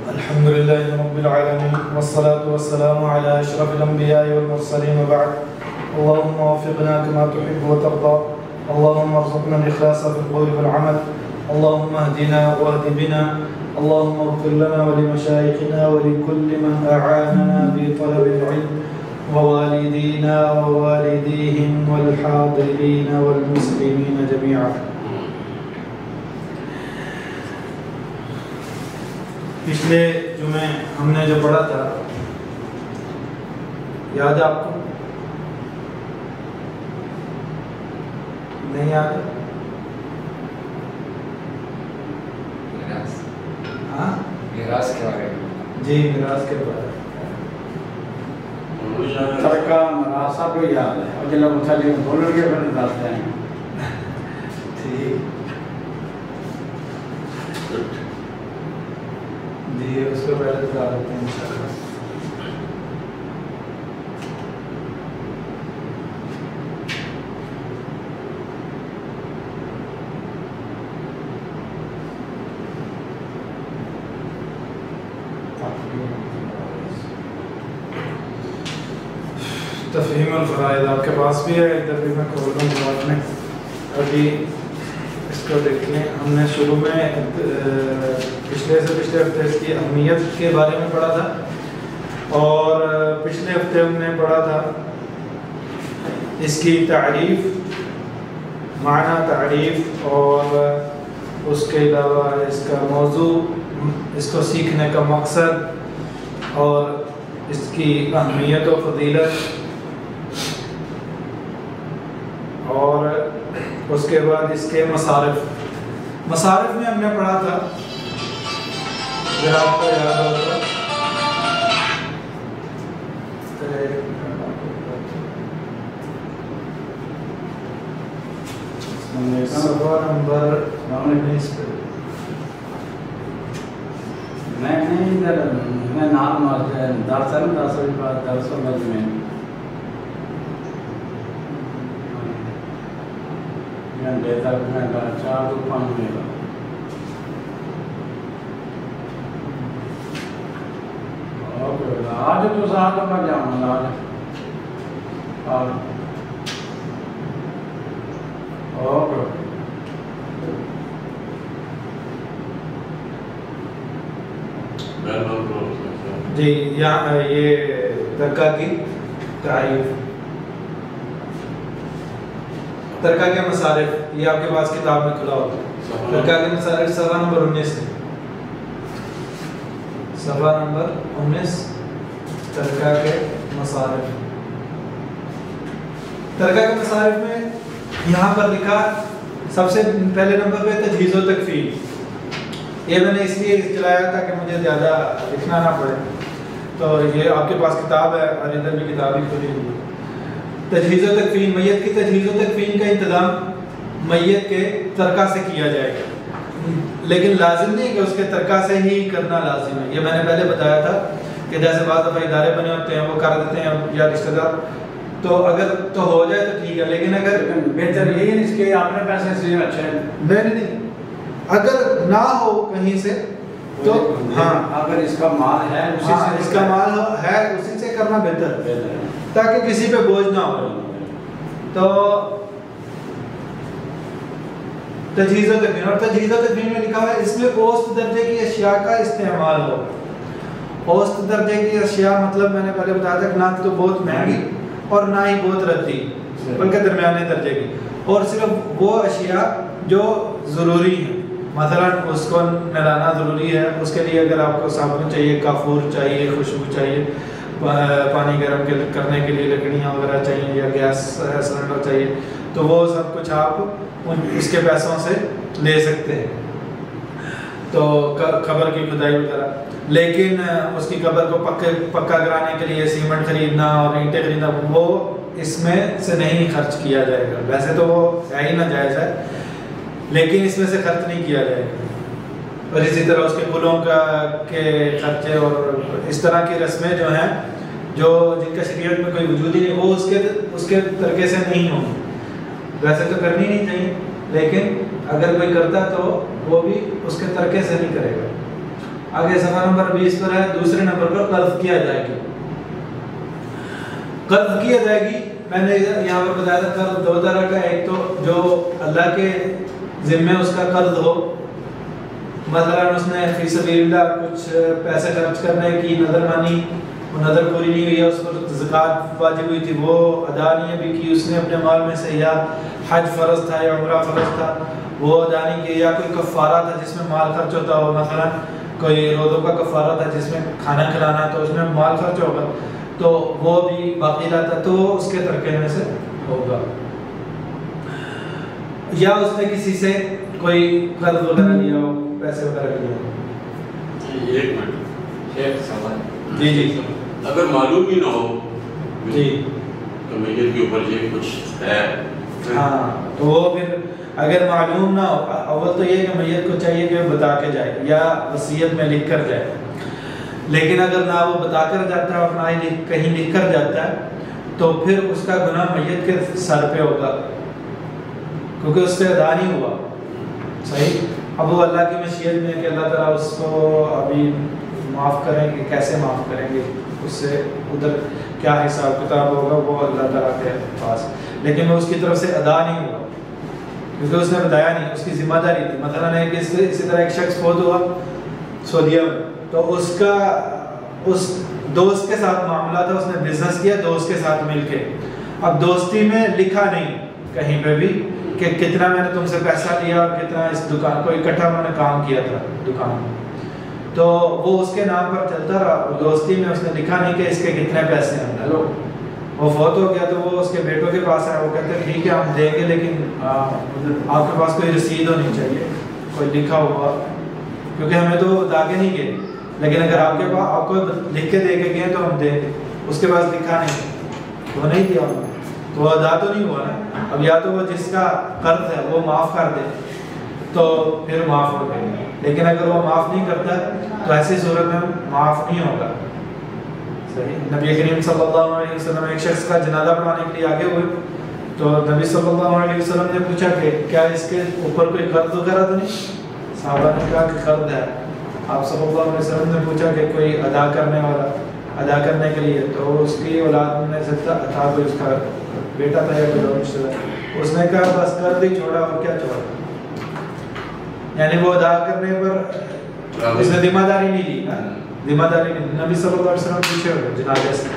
الحمد لله رب العالمين والصلاة والسلام على أشرف الأنبياء والمرسلين وبعد. اللهم وفقنا كما تحب وترضى، اللهم ارزقنا الإخلاص في القول والعمل، اللهم اهدنا واهد بنا، اللهم اغفر لنا ولمشايخنا ولكل من أعاننا بطلب العلم، ووالدينا ووالديهم والحاضرين والمسلمين جميعا. پچھلے جمعے ہم نے جو پڑھا تھا یاد ہے آپ کو؟ نہیں یاد؟ ہاں میراث کے بارے میں. جی میراث کے بارے میں ترکہ مراسہ کو یاد ہے اور جلب متعلق بولر کے بارے میں ہیں. ٹھیک جی اس کو پہلے بتا دیتے ہیں انشاءاللہ. تفہیم الفرائض آپ کے پاس بھی ہے، ادھر بھی میں کھول رہا ہوں بات میں. ابھی اس کو دیکھیں، ہم نے شروع میں پچھلے ہفتے اس کی اہمیت کے بارے میں پڑھا تھا، اور پچھلے ہفتے ہم نے پڑھا تھا اس کی تعریف، معنی تعریف، اور اس کے علاوہ اس کا موضوع، اس کو سیکھنے کا مقصد، اور اس کی اہمیت و فضیلت، اور اس کے بعد اس کے مصارف میں ہم نے پڑھا تھا، اگر آپ کو یاد ہوگا صفحہ نمبر 19 پہ. میں نام درسن میں گھنٹے تک میں 4 to 5 منٹ آج تو ساتھ میں جاؤں آج اوکے. جی یہاں یہ ترکہ کی تعریف، ترکہ کے مصارف، یہ آپ کے پاس کتاب میں کھلا ہوتا ہے. ترکہ کے مصارف صفحہ نمبر 19 ہے، صفحہ نمبر 19 ترکہ کے مصارف. ترکہ کے مصارف میں یہاں پر لکھا سب سے پہلے نمبر پہ تجہیز و تکفین. یہ میں نے اس لیے چلایا تھا کہ مجھے زیادہ لکھنا نہ پڑے، تو یہ آپ کے پاس کتاب ہے اور ادھر بھی کتاب ہی کھلی ہوئی ہے. تجہیز و تکفین، میت کی تجہیز و تکفین کا انتظام میت کے ترکہ سے کیا جائے گا، لیکن لازم نہیں کہ اس کے ترکہ سے ہی کرنا لازم ہے. یہ میں نے پہلے بتایا تھا کہ جیسے بعض دفعہ ادارے بنے ہوتے ہیں وہ کر دیتے ہیں یا رشتہ دار، تو اگر تو ہو جائے تو ٹھیک ہے، لیکن اگر بہتر یہی ہے اس کے اپنے پیسے سے اچھا ہے. نہیں اگر نہ ہو کہیں سے تو ہاں اگر اس کا مال ہے اسی سے اس کا مال ہے اسی سے کرنا بہتر ہے تاکہ کسی پہ بوجھ نہ ہو. تو تجہیز و تکفین، اور تجہیز و تکفین میں لکھا ہے اس میں اوسط درجے کی اشیاء کا استعمال ہو. اوسط درجے کی اشیاء مطلب میں نے پہلے بتایا تھا کہ نہ تو بہت مہنگی اور نہ ہی بہت رتی، بلکہ درمیانے درجے کی، اور صرف وہ اشیاء جو ضروری ہیں. مثلا اس کو نہلانا ضروری ہے، اس کے لیے اگر آپ کو صابن چاہیے، کافور چاہیے، خوشبو چاہیے، پانی گرم کرنے کے لیے لکڑیاں وغیرہ چاہیے، یا گیس سلنڈر چاہیے، تو وہ سب کچھ آپ اس کے پیسوں سے لے سکتے ہیں. تو قبر کی کھدائی وغیرہ، لیکن اس کی قبر کو پکا کرانے کے لیے سیمنٹ خریدنا اور اینٹیں خریدنا وہ اس میں سے نہیں خرچ کیا جائے گا. ویسے تو وہ ہے ہی ناجائز ہے، لیکن اس میں سے خرچ نہیں کیا جائے گا. اور اسی طرح اس کے پھولوں کے خرچے اور اس طرح کی رسمیں جو ہیں جو جن کا شریعت میں کوئی وجود ہی نہیں، وہ اس کے طریقے سے نہیں ہوں. ویسے تو کرنی نہیں چاہیے، لیکن اگر کوئی کرتا تو وہ بھی اس کے طریقے سے نہیں کرے گا. آگے صفحہ نمبر 20 پر ہے، دوسرے نمبر پر قرض کی ادائیگی۔ قرض کی ادائیگی میں نے یہاں پر بتایا تھا، قرض دو طرح کا، ایک تو جو اللہ کے ذمے اس کا قرض ہو، مثلا اس نے فی سبیل اللہ کچھ پیسے خرچ کرنے کی نظر مانی، وہ نظر پوری نہیں ہوئی ہے، اس پر زکوٰۃ واجب ہوئی تھی وہ ادا نہیں ابھی کی اس نے اپنے مال میں سے، یا حج فرض تھا یا عمرہ فرض تھا وہ ادا نہیں کیا، یا کوئی کفارہ تھا جس میں مال خرچ ہوتا ہو، مثلا کوئی روزوں کا کفارہ تھا جس میں کھانا کھلانا تو اس میں مال خرچ ہوگا تو وہ بھی باقی رہتا تو اس کے ترکے میں سے ہوگا، یا اس نے کسی سے کوئی قرض وغیرہ لیا ہو، پیسے وغیرہ لیا ہو۔ ایک منٹ ایک سوال جی جی اگر معلوم ہی نہ ہو جی تو میت کے اوپر یہ کچھ ہے، ہاں تو وہ پھر اگر معلوم نہ ہو، اول تو یہ کہ میت کو چاہیے کہ وہ بتا کے جائے یا وصیت میں لکھ کر جائے، لیکن اگر نہ وہ بتا کر جاتا ہے اور نہ ہی کہیں لکھ کر جاتا ہے تو پھر اس کا گناہ میت کے سر پہ ہوگا کیونکہ اس سے ادا نہیں ہوا، صحیح۔ اب وہ اللہ کی مشیت میں کہ اللہ تعالیٰ اس کو ابھی معاف کریں گے، کیسے معاف کریں گے، اس سے ادھر کیا حساب کتاب ہوگا وہ اللہ تعالیٰ کے پاس، لیکن وہ اس کی طرف سے ادا نہیں ہوا کیونکہ اس نے بتایا نہیں، اس کی ذمہ داری تھی۔ مثلاً ہے کہ اسی طرح ایک شخص فوت ہوا سعودیہ میں، تو اس کا اس دوست کے ساتھ معاملہ تھا، اس نے بزنس کیا دوست کے ساتھ مل کے، اب دوستی میں لکھا نہیں کہیں پہ بھی کہ کتنا میں نے تم سے پیسہ لیا اور کتنا اس دکان کو اکٹھا میں نے کام کیا تھا دکان میں، تو وہ اس کے نام پر چلتا رہا، دوستی میں اس نے لکھا نہیں کہ اس کے کتنے پیسے ہیں۔ وہ فوت ہو گیا تو وہ اس کے بیٹوں کے پاس آیا، وہ کہتے ہیں ٹھیک ہے ہم دیں گے لیکن آپ کے پاس کوئی رسید ہونی چاہیے، کوئی لکھا ہوا، کیونکہ ہمیں تو ادا کے نہیں گئے، لیکن اگر آپ کے پاس آپ کو لکھ کے دے کے گئے تو ہم دیں گے، اس کے پاس لکھا نہیں، وہ نہیں دیا انہوں نے تو وہ ادا تو نہیں ہوا نا۔ اب یا تو وہ جس کا قرض ہے وہ معاف کر دے تو پھر معاف ہو گئے، لیکن اگر وہ معاف نہیں کرتا تو ایسی صورت میں معاف نہیں ہوگا، صحیح۔ نبی کریم صلی اللہ علیہ وسلم ایک شخص کا جنازہ پڑھانے کے لیے آگے ہوئے تو نبی صلی اللہ علیہ وسلم نے پوچھا کہ کیا اس کے اوپر کوئی قرض وغیرہ تو نہیں؟ صحابہ نے کہا کہ قرض ہے۔ آپ صلی اللہ علیہ وسلم نے پوچھا کہ کوئی ادا کرنے والا، ادا کرنے کے لیے، تو اس کی اولاد میں سے تھا کوئی اس کا بیٹا تھا یا کوئی اور رشتہ دار، اس نے کہا بس قرض ہی چھوڑا اور کیا چھوڑا، یعنی وہ ادا کرنے پر اس نے ذمہ داری نہیں لی نا، ذمہ داری نہیں۔ نبی صلی اللہ علیہ وسلم پیچھے ہو گئے جنازے سے،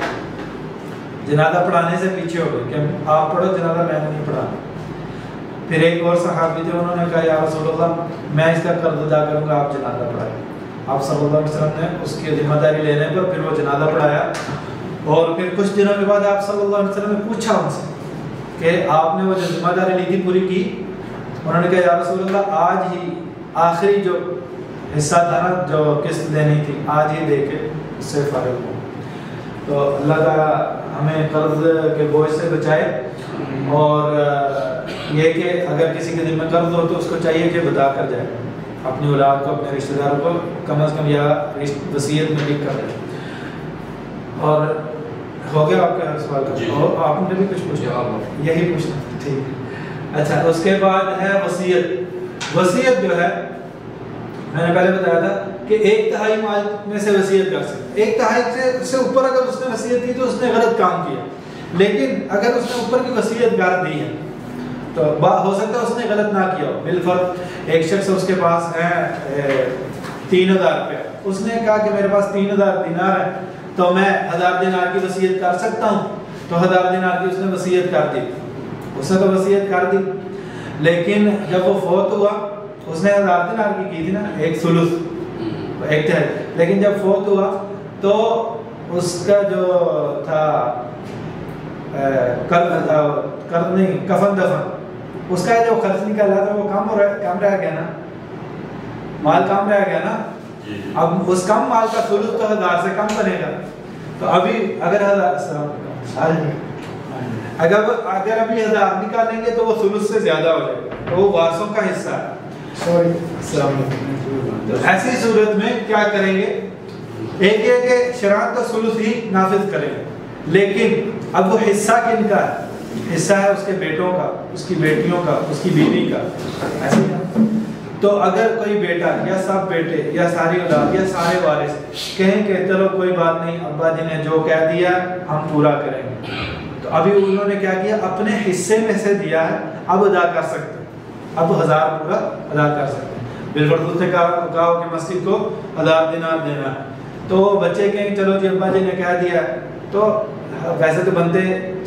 جنازہ پڑھانے سے پیچھے ہو گئے کہ آپ پڑھو جنازہ، میں نہیں پڑھانا۔ پھر ایک اور صحابی تھے، انہوں نے کہا یا رسول اللہ میں اس کا قرض ادا کروں گا، آپ جنازہ پڑھائیں۔ آپ صلی اللہ علیہ وسلم نے اس کی ذمہ داری لینے پر پھر وہ جنازہ پڑھایا، اور پھر کچھ دنوں کے بعد آپ صلی اللہ علیہ وسلم نے پوچھا ان سے کہ آپ نے وہ جو ذمہ داری لی تھی پوری کی؟ انہوں نے کہا یا رسول اللہ آج ہی آخری جو حصہ تھا نا جو قسط دینی تھی آج ہی دے کے اس سے فارغ ہوں۔ تو اللہ تعالیٰ ہمیں قرض کے بوجھ سے بچائے، اور یہ کہ اگر کسی کے دل میں قرض ہو تو اس کو چاہیے کہ بتا کر جائے اپنی اولاد کو، اپنے رشتہ داروں کو کم از کم یا وصیت میں لکھ کر جائے۔ اور ہو گیا آپ کا سوال کا؟ آپ نے بھی کچھ پوچھا؟ یہی پوچھنا، ٹھیک ہے۔ اچھا اس کے بعد ہے وصیت۔ وصیت جو ہے میں نے پہلے بتایا تھا کہ 1/3 مال میں سے وصیت کر سکتے، 1/3 سے اوپر اگر اس نے وصیت کی تو اس نے غلط کام کیا، لیکن اگر اس نے اوپر کی وصیت کر دی ہے تو ہو سکتا ہے اس نے غلط نہ کیا ہو۔ بالفرض ایک شخص اس کے پاس ہے 3000 روپے، اس نے کہا کہ میرے پاس 3000 دینار ہے تو میں 1000 دینار کی وصیت کر سکتا ہوں، تو 1000 دینار کی اس نے وصیت کر دی، اس نے تو وصیت کر دی، لیکن جب وہ فوت ہوا اس نے 1000 دینار کی کی تھی نا، ایک ثلث، ایک تہائی، لیکن جب فوت ہوا تو اس کا جو تھا قرض نہیں، کفن دفن، اس کا جو خرچ نکالا تھا وہ کم رہ گیا نا، مال کم رہ گیا نا، اب اس کم مال کا ثلث تو 1000 سے کم بنے گا، تو ابھی اگر ابھی 1000 نکالیں گے تو وہ ثلث سے زیادہ ہو جائے گا، تو وہ وارثوں کا حصہ ہے۔ ایسی صورت میں کیا کریں گے؟ ایک یہ کہ شرعاً تو ثلث ہی نافذ کریں گے، لیکن اب وہ حصہ کن کا ہے؟ حصہ ہے اس کے بیٹوں کا، اس کی بیٹیوں کا، اس کی بیوی کا، ایسے تو اگر کوئی بیٹا یا سب بیٹے یا ساری اولاد یا سارے وارث کہیں کہ چلو کوئی بات نہیں ابا جی نے جو کہہ دیا ہم پورا کریں گے، تو ابھی انہوں نے کیا کیا اپنے حصے میں سے دیا ہے، اب ادا کر سکتے ہیں، اب 1000 پورا ادا کر سکتے ہیں۔ بالفرض نے کہا کہ مسجد کو 1000 دینار دینا ہے، تو بچے کہیں چلو جی ابا جی نے کہہ دیا ہے، تو ویسے تو بنتے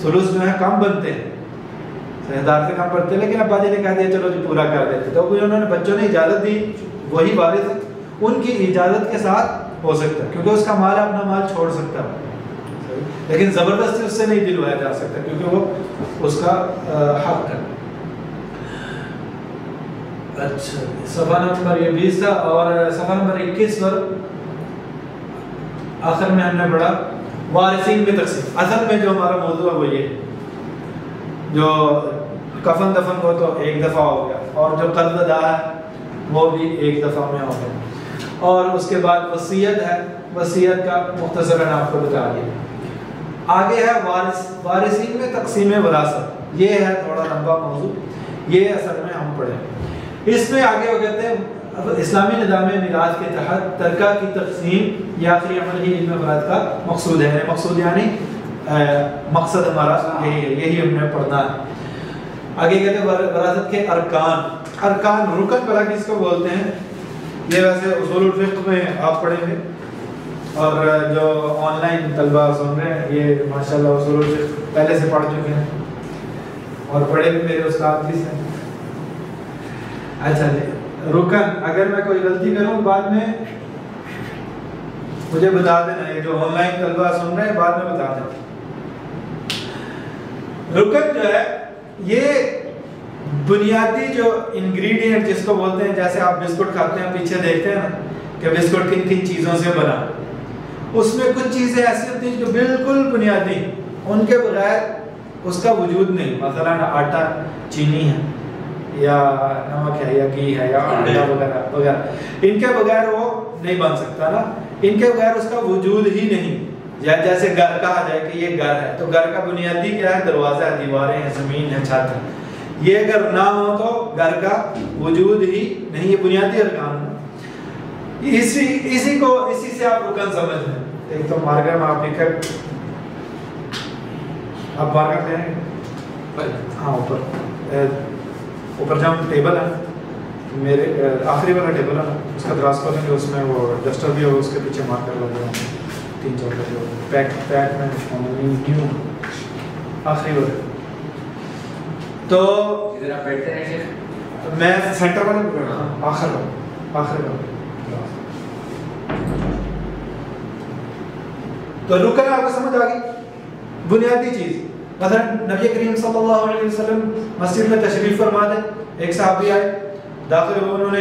سلوس جو ہے کم بنتے ہیں، 1000 سے کم پڑتے، لیکن ابا جی نے کہہ دیا چلو جی پورا کر دیتے، تو انہوں نے بچوں نے اجازت دی، وہی وارث ان کی اجازت کے ساتھ ہو سکتا ہے، کیونکہ اس کا مال اپنا مال چھوڑ سکتا ہے، لیکن زبردستی اس سے نہیں دلوایا جا سکتا کیونکہ وہ اس کا حق ہے۔ اچھا صفحہ نمبر یہ 20 تھا، اور صفحہ نمبر 21 پر آخر میں ہم نے پڑھا وارثین کی تقسیم۔ اصل میں جو ہمارا موضوع ہے وہ یہ جو کفن دفن کو تو ایک دفعہ ہو گیا، اور جو قرض ادا ہے وہ بھی ایک دفعہ میں ہو گیا، اور اس کے بعد وصیت ہے، وصیت کا مختصراً آپ کو بتا دیا۔ آگے ہے وارثین میں تقسیم وراثت، یہ ہے تھوڑا لمبا موضوع، یہ اصل میں ہم پڑھیں۔ اس میں آگے وہ کہتے ہیں اسلامی نظام میراث کے تحت ترکہ کی تقسیم یہ آخری عمل ہی علم فرائض کا مقصود ہے، مقصود یعنی مقصد ہمارا یہی ہے، یہی ہم نے پڑھنا ہے۔ آگے کہتے ہیں وراثت کے ارکان رکن بلا کس کو بولتے ہیں، یہ ویسے اصول الفقہ میں آپ پڑھیں گے، اور جو آن لائن طلبہ سن رہے ہیں یہ ماشاءاللہ اصول الفقہ پہلے سے پڑھ چکے ہیں اور پڑھے بھی میرے استاد بھی سے۔ اچھا جی رکن، اگر میں کوئی غلطی کروں بعد میں مجھے بتا دینا، یہ جو آن لائن طلبہ سن رہے ہیں بعد میں بتا دینا۔ رکن جو ہے یہ بنیادی جو انگریڈینٹ جس کو بولتے ہیں، جیسے آپ بسکٹ کھاتے ہیں پیچھے دیکھتے ہیں نا کہ بسکٹ کن کن چیزوں سے بنا، اس میں کچھ چیزیں ایسی ہوتی ہیں جو بالکل بنیادی، ان کے بغیر اس کا وجود نہیں، مثلا آٹا چینی ہے یا نمک ہے یا گھی ہے یا انڈا وغیرہ وغیرہ، ان کے بغیر وہ نہیں بن سکتا نا، ان کے بغیر اس کا وجود ہی نہیں۔ یا جیسے گھر کہا جائے کہ یہ گھر ہے، تو گھر کا بنیادی کیا ہے، دروازہ ہے، دیواریں ہیں، زمین ہے، چھت ہے، یہ اگر نہ ہو تو گھر کا وجود ہی نہیں، یہ بنیادی ارکان ہے۔ اسی سے آپ رکن سمجھ لیں۔ ایک تو مارکر میں آپ لکھیں، آپ مارکر لیں گے، ہاں اوپر جہاں ٹیبل ہے میرے آخری والا ٹیبل ہے نا، اس کا دراز کھولیں گے، اس میں وہ ڈسٹر بھی ہوگا، اس کے پیچھے مارکر لگے ہیں 3-4 پیک میں نیو آخری والا۔ تو ادھر آپ بیٹھتے ہیں میں سینٹر والے آخر والا۔ تو رکن آپ کو سمجھ آ گئی، بنیادی چیز۔ مثلا نبی کریم صلی اللہ علیہ وسلم مسجد میں تشریف فرما دے، ایک صحابی آئے، داخل ہوئے، انہوں نے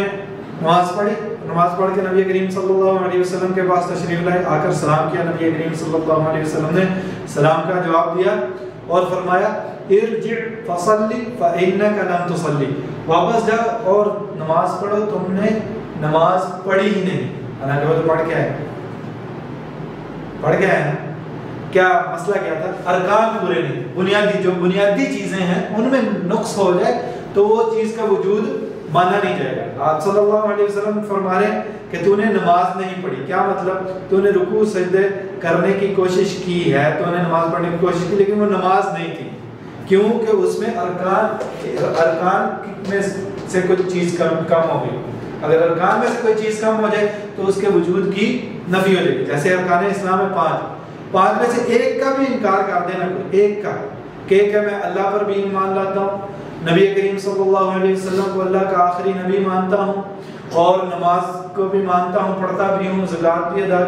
نماز پڑھی، نماز پڑھ کے نبی کریم صلی اللہ علیہ وسلم کے پاس تشریف لائے، آ کر سلام کیا، نبی کریم صلی اللہ علیہ وسلم نے سلام کا جواب دیا اور فرمایا ارجع فصلی فإنک لم تصلی، واپس جا اور نماز پڑھو، تم نے نماز پڑھی ہی نہیں، حالانکہ وہ تو پڑھ کے آئے ہیں۔ کیا مسئلہ کیا تھا، ارکان پورے نہیں، بنیادی جو بنیادی چیزیں ہیں ان میں نقص ہو جائے تو وہ چیز کا وجود مانا نہیں جائے گا۔ آپ صلی اللہ علیہ وسلم فرما رہے ہیں کہ تو نے نماز نہیں پڑھی، کیا مطلب، تو نے رکوع سجدے کرنے کی کوشش کی ہے، تو نے نماز پڑھنے کی کوشش کی، لیکن وہ نماز نہیں تھی، کیونکہ اس میں ارکان میں سے کوئی چیز کم ہو گئی۔ اگر ارکان میں سے کوئی چیز کم ہو جائے تو اس کے وجود کی نفی ہو جائے گی۔ جیسے ارکان اسلام میں 5 میں سے ایک کا بھی انکار کر دینا، کوئی ایک کا کہ میں اللہ پر بھی ایمان لاتا ہوں، نبی کریم صلی اللہ علیہ وسلم کو اللہ کا آخری نبی مانتا ہوں، اور نماز کو بھی مانتا ہوں، پڑھتا بھی ہوں، زکوٰۃ بھی ادا،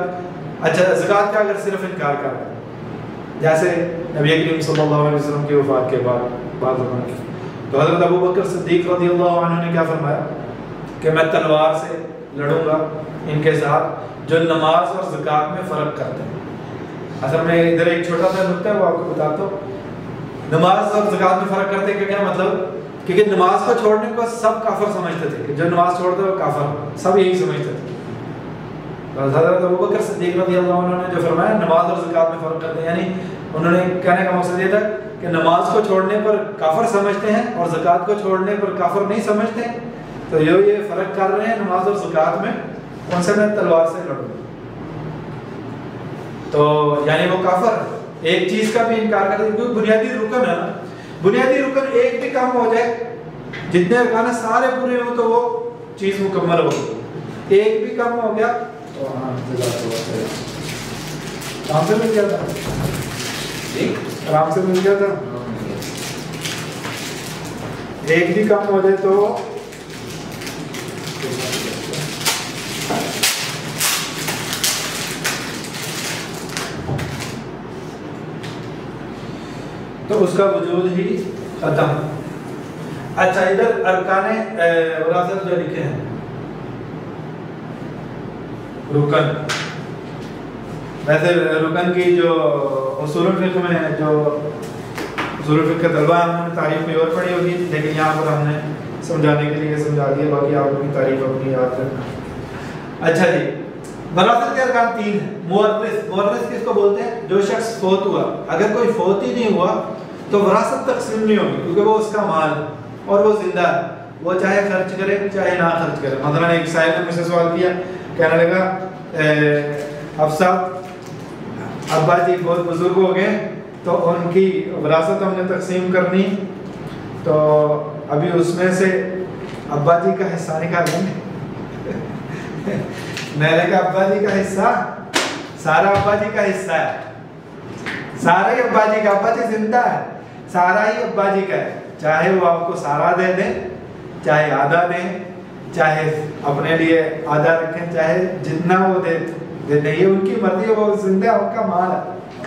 اچھا زکوٰۃ کا اگر صرف انکار کر دیں، جیسے نبی کریم صلی اللہ علیہ وسلم کی وفات کے بعد تو حضرت ابو بکر صدیق رضی اللہ عنہ نے کیا فرمایا کہ میں تلوار سے لڑوں گا ان کے ساتھ جو نماز اور زکوٰۃ میں فرق کرتے ہیں۔ اصل میں ادھر ایک چھوٹا سا نقطہ ہے وہ آپ کو بتاتا ہوں، نماز اور زکوٰۃ میں فرق کرتے ہیں، کیا مطلب، کیونکہ نماز کو چھوڑنے کو سب کافر سمجھتے تھے، جو نماز چھوڑتے وہ کافر، سب یہی سمجھتے تھے۔ حضرت ابو بکر صدیق رضی اللہ عنہ نے جو فرمایا نماز اور زکوٰۃ میں فرق کرتے ہیں، یعنی انہوں نے کہنے کا مقصد یہ تھا کہ نماز کو چھوڑنے پر کافر سمجھتے ہیں اور زکوٰۃ کو چھوڑنے پر کافر نہیں سمجھتے، تو یہ فرق کر رہے ہیں نماز اور زکات میں، کون سے میں تلوار سے لڑوں تو یعنی وہ کافر ایک چیز کا بھی انکار کر دے، کیونکہ بنیادی رکن ہے نا، بنیادی رکن ایک بھی کم ہو جائے، جتنے ارکان سارے پورے ہوں تو وہ چیز مکمل ہوگی، ایک بھی کم ہو گیا تو آرام سے مل گیا تھا، آرام سے مل گیا تھا، ایک بھی کم ہو جائے تو اس کا وجود ہی ختم۔ اچھا ادھر ارکان وراثت جو لکھے ہیں رکن، ویسے رکن کی جو اصول الفقہ میں جو اصول الفقہ طلبہ ہم نے تعریف کوئی اور پڑھی ہوگی، لیکن یہاں پر ہم نے سمجھانے کے لیے سمجھا دیا، باقی آپ کی تعریف اپنی یاد رکھنا۔ اچھا جی وراثت کے ارکان 3 ہیں۔ مورث، مورث کس کو بولتے ہیں؟ جو شخص فوت ہوا، اگر کوئی فوت ہی نہیں ہوا تو وراثت تقسیم نہیں ہوگی، کیونکہ وہ اس کا مال ہے اور وہ زندہ ہے، وہ چاہے خرچ کرے چاہے نہ خرچ کرے۔ مثلا ایک سائل نے مجھ سے سوال کیا، کہنے لگا افسا ابا جی بہت بزرگ ہو گئے تو ان کی وراثت ہم نے تقسیم کرنی، تو ابھی اس میں سے ابا جی کا حصہ نکالیں گے۔ میں نے کہا ابا جی کا حصہ سارا ابا جی کا حصہ ہے، سارا ہی ابا جی کا، ابا جی زندہ ہے، سارا ہی ابا جی کا ہے، چاہے وہ آپ کو سارا دے دیں چاہے آدھا دیں، چاہے اپنے لیے آدھا رکھیں، چاہے جتنا وہ دے دیں، یہ ان کی مرضی ہے، وہ زندہ ہے، ان کا مال ہے،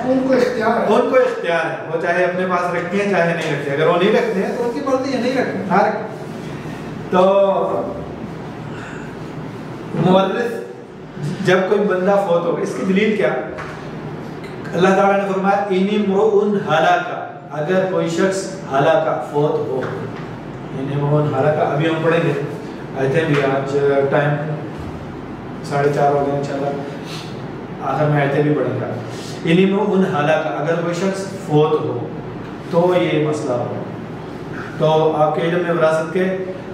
ان کو اختیار ہے، ان کو اختیار ہے، وہ چاہے اپنے پاس رکھتے ہیں چاہے نہیں رکھتے، اگر وہ نہیں رکھتے ہیں تو ان کی مرضی ہے، نہیں رکھتے نہ رکھتے۔ تو مورث جب کوئی بندہ فوت ہو، اس کی دلیل کیا؟ اللہ تعالیٰ نے فرمایا ان امرؤ ہلاک، اگر کوئی شخص ہلاکا فوت ہو، ان امرؤ ہلاک، ابھی ہم پڑھیں گے آیتیں بھی، آج ٹائم 4:30 ہو گئے، انشاءاللہ آخر میں آیتیں بھی پڑھیں گے۔ ان امرؤ ہلاک، اگر کوئی شخص فوت ہو تو یہ مسئلہ ہو۔ تو آپ کے علم میں وراثت کے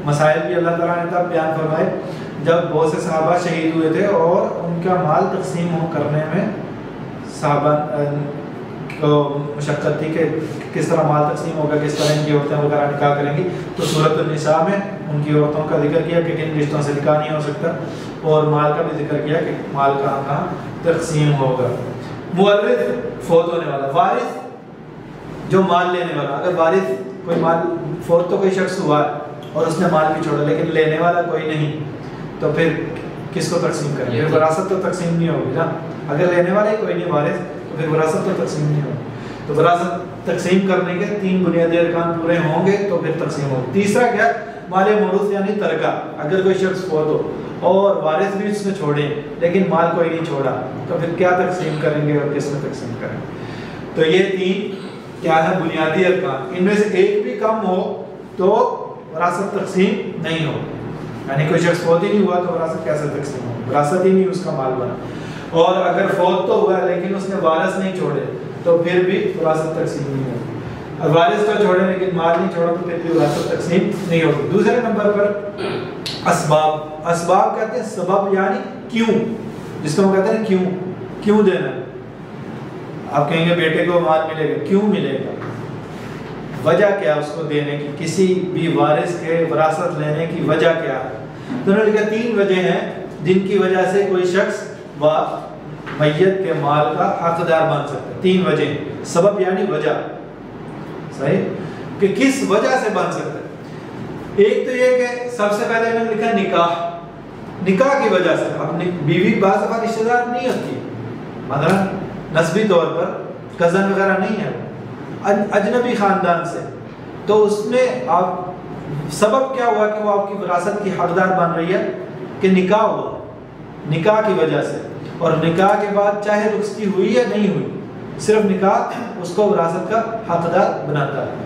مسائل بھی اللہ تعالیٰ نے تب بیان فرمائے جب بہت سے صحابہ شہید ہوئے تھے اور ان کا مال تقسیم کرنے میں صحابہ کو مشقت تھی کہ کس طرح مال تقسیم ہوگا، کس طرح ان کی عورتیں وغیرہ نکاح کریں گی، تو سورۃ النساء میں ان کی عورتوں کا ذکر کیا کہ کن رشتوں سے نکاح نہیں ہو سکتا، اور مال کا بھی ذکر کیا کہ مال کہاں تقسیم ہوگا۔ مورث فوت ہونے والا، وارث جو مال لینے والا، اگر وارث کوئی مال فوت تو کوئی شخص ہوا ہے اور اس نے مال بھی چھوڑا لیکن لینے والا کوئی نہیں، تو پھر کس کو تقسیم کریں گے؟ وراثت تو تقسیم نہیں ہوگی نا، اگر لینے والے کوئی نہیں وارث تو پھر وراثت تو تقسیم نہیں ہوگی۔ تو وراثت تقسیم کرنے کے 3 بنیادی ارکان پورے ہوں گے تو پھر تقسیم ہوگی۔ تیسرا کیا؟ مال موروث یعنی ترکہ، اگر کوئی شخص فوت ہو اور وارث بھی اس نے چھوڑے لیکن مال کوئی نہیں چھوڑا تو پھر کیا تقسیم کریں گے اور کس میں تقسیم کریں گے؟ تو یہ 3 کیا ہے بنیادی ارکان، ان میں سے ایک بھی کم ہو تو وراثت تقسیم نہیں ہوگی، یعنی کوئی شخص فوت ہی نہیں ہوا تو وراثت کیسے تقسیم ہوگی؟ وراثت ہی نہیں اس کا مال بنا، اور اگر فوت تو ہوا لیکن اس نے وارث نہیں چھوڑے تو پھر بھی وراثت تقسیم نہیں ہوگی، اور وارث تو چھوڑے لیکن مال نہیں چھوڑا تو پھر بھی وراثت تقسیم نہیں ہوگی۔ دوسرے نمبر پر اسباب، اسباب کہتے ہیں سبب یعنی کیوں، جس کو ہم کہتے ہیں کیوں دینا۔ آپ کہیں گے بیٹے کو مال ملے گا، کیوں ملے گا؟ وجہ کیا اس کو دینے کی، کسی بھی وارث کے وراثت لینے کی وجہ کیا ہے؟ تو انہوں نے کہا 3 وجہ ہیں جن کی وجہ سے کوئی شخص میت کے مال کا حقدار بن سکتا ہے۔ 3 وجہ، سبب یعنی وجہ، صحیح، کہ کس وجہ سے بن سکتا ہے۔ ایک تو یہ کہ سب سے پہلے انہوں نے لکھا نکاح، نکاح کی وجہ سے۔ اب بیوی بعض دفعہ رشتہ دار نہیں ہوتی، مثلا نسبی طور پر کزن وغیرہ نہیں ہے، اجنبی خاندان سے، تو اس میں آپ سبب کیا ہوا کہ وہ آپ کی وراثت کی حقدار بن رہی ہے کہ نکاح ہوا، نکاح کی وجہ سے، اور نکاح کے بعد چاہے رخصتی ہوئی یا نہیں ہوئی، صرف نکاح اس کو وراثت کا حقدار بناتا ہے۔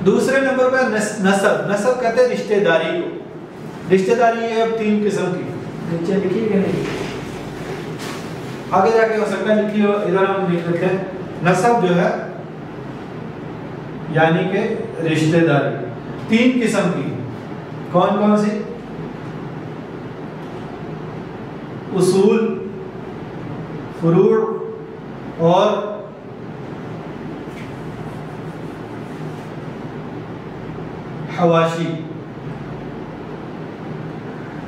دوسرے نمبر پہ نسب، نسب کہتے ہیں رشتہ داری کو۔ رشتہ داری ہے اب 3 قسم کی، نیچے لکھی کہ نہیں، آگے جا کے ہو سکتا ہے لکھی ہو، ادھر ہم لکھ لیتے ہیں۔ نسب جو ہے یعنی کہ رشتہ داری 3 قسم کی، کون کون سی؟ اصول، فروع اور حواشی.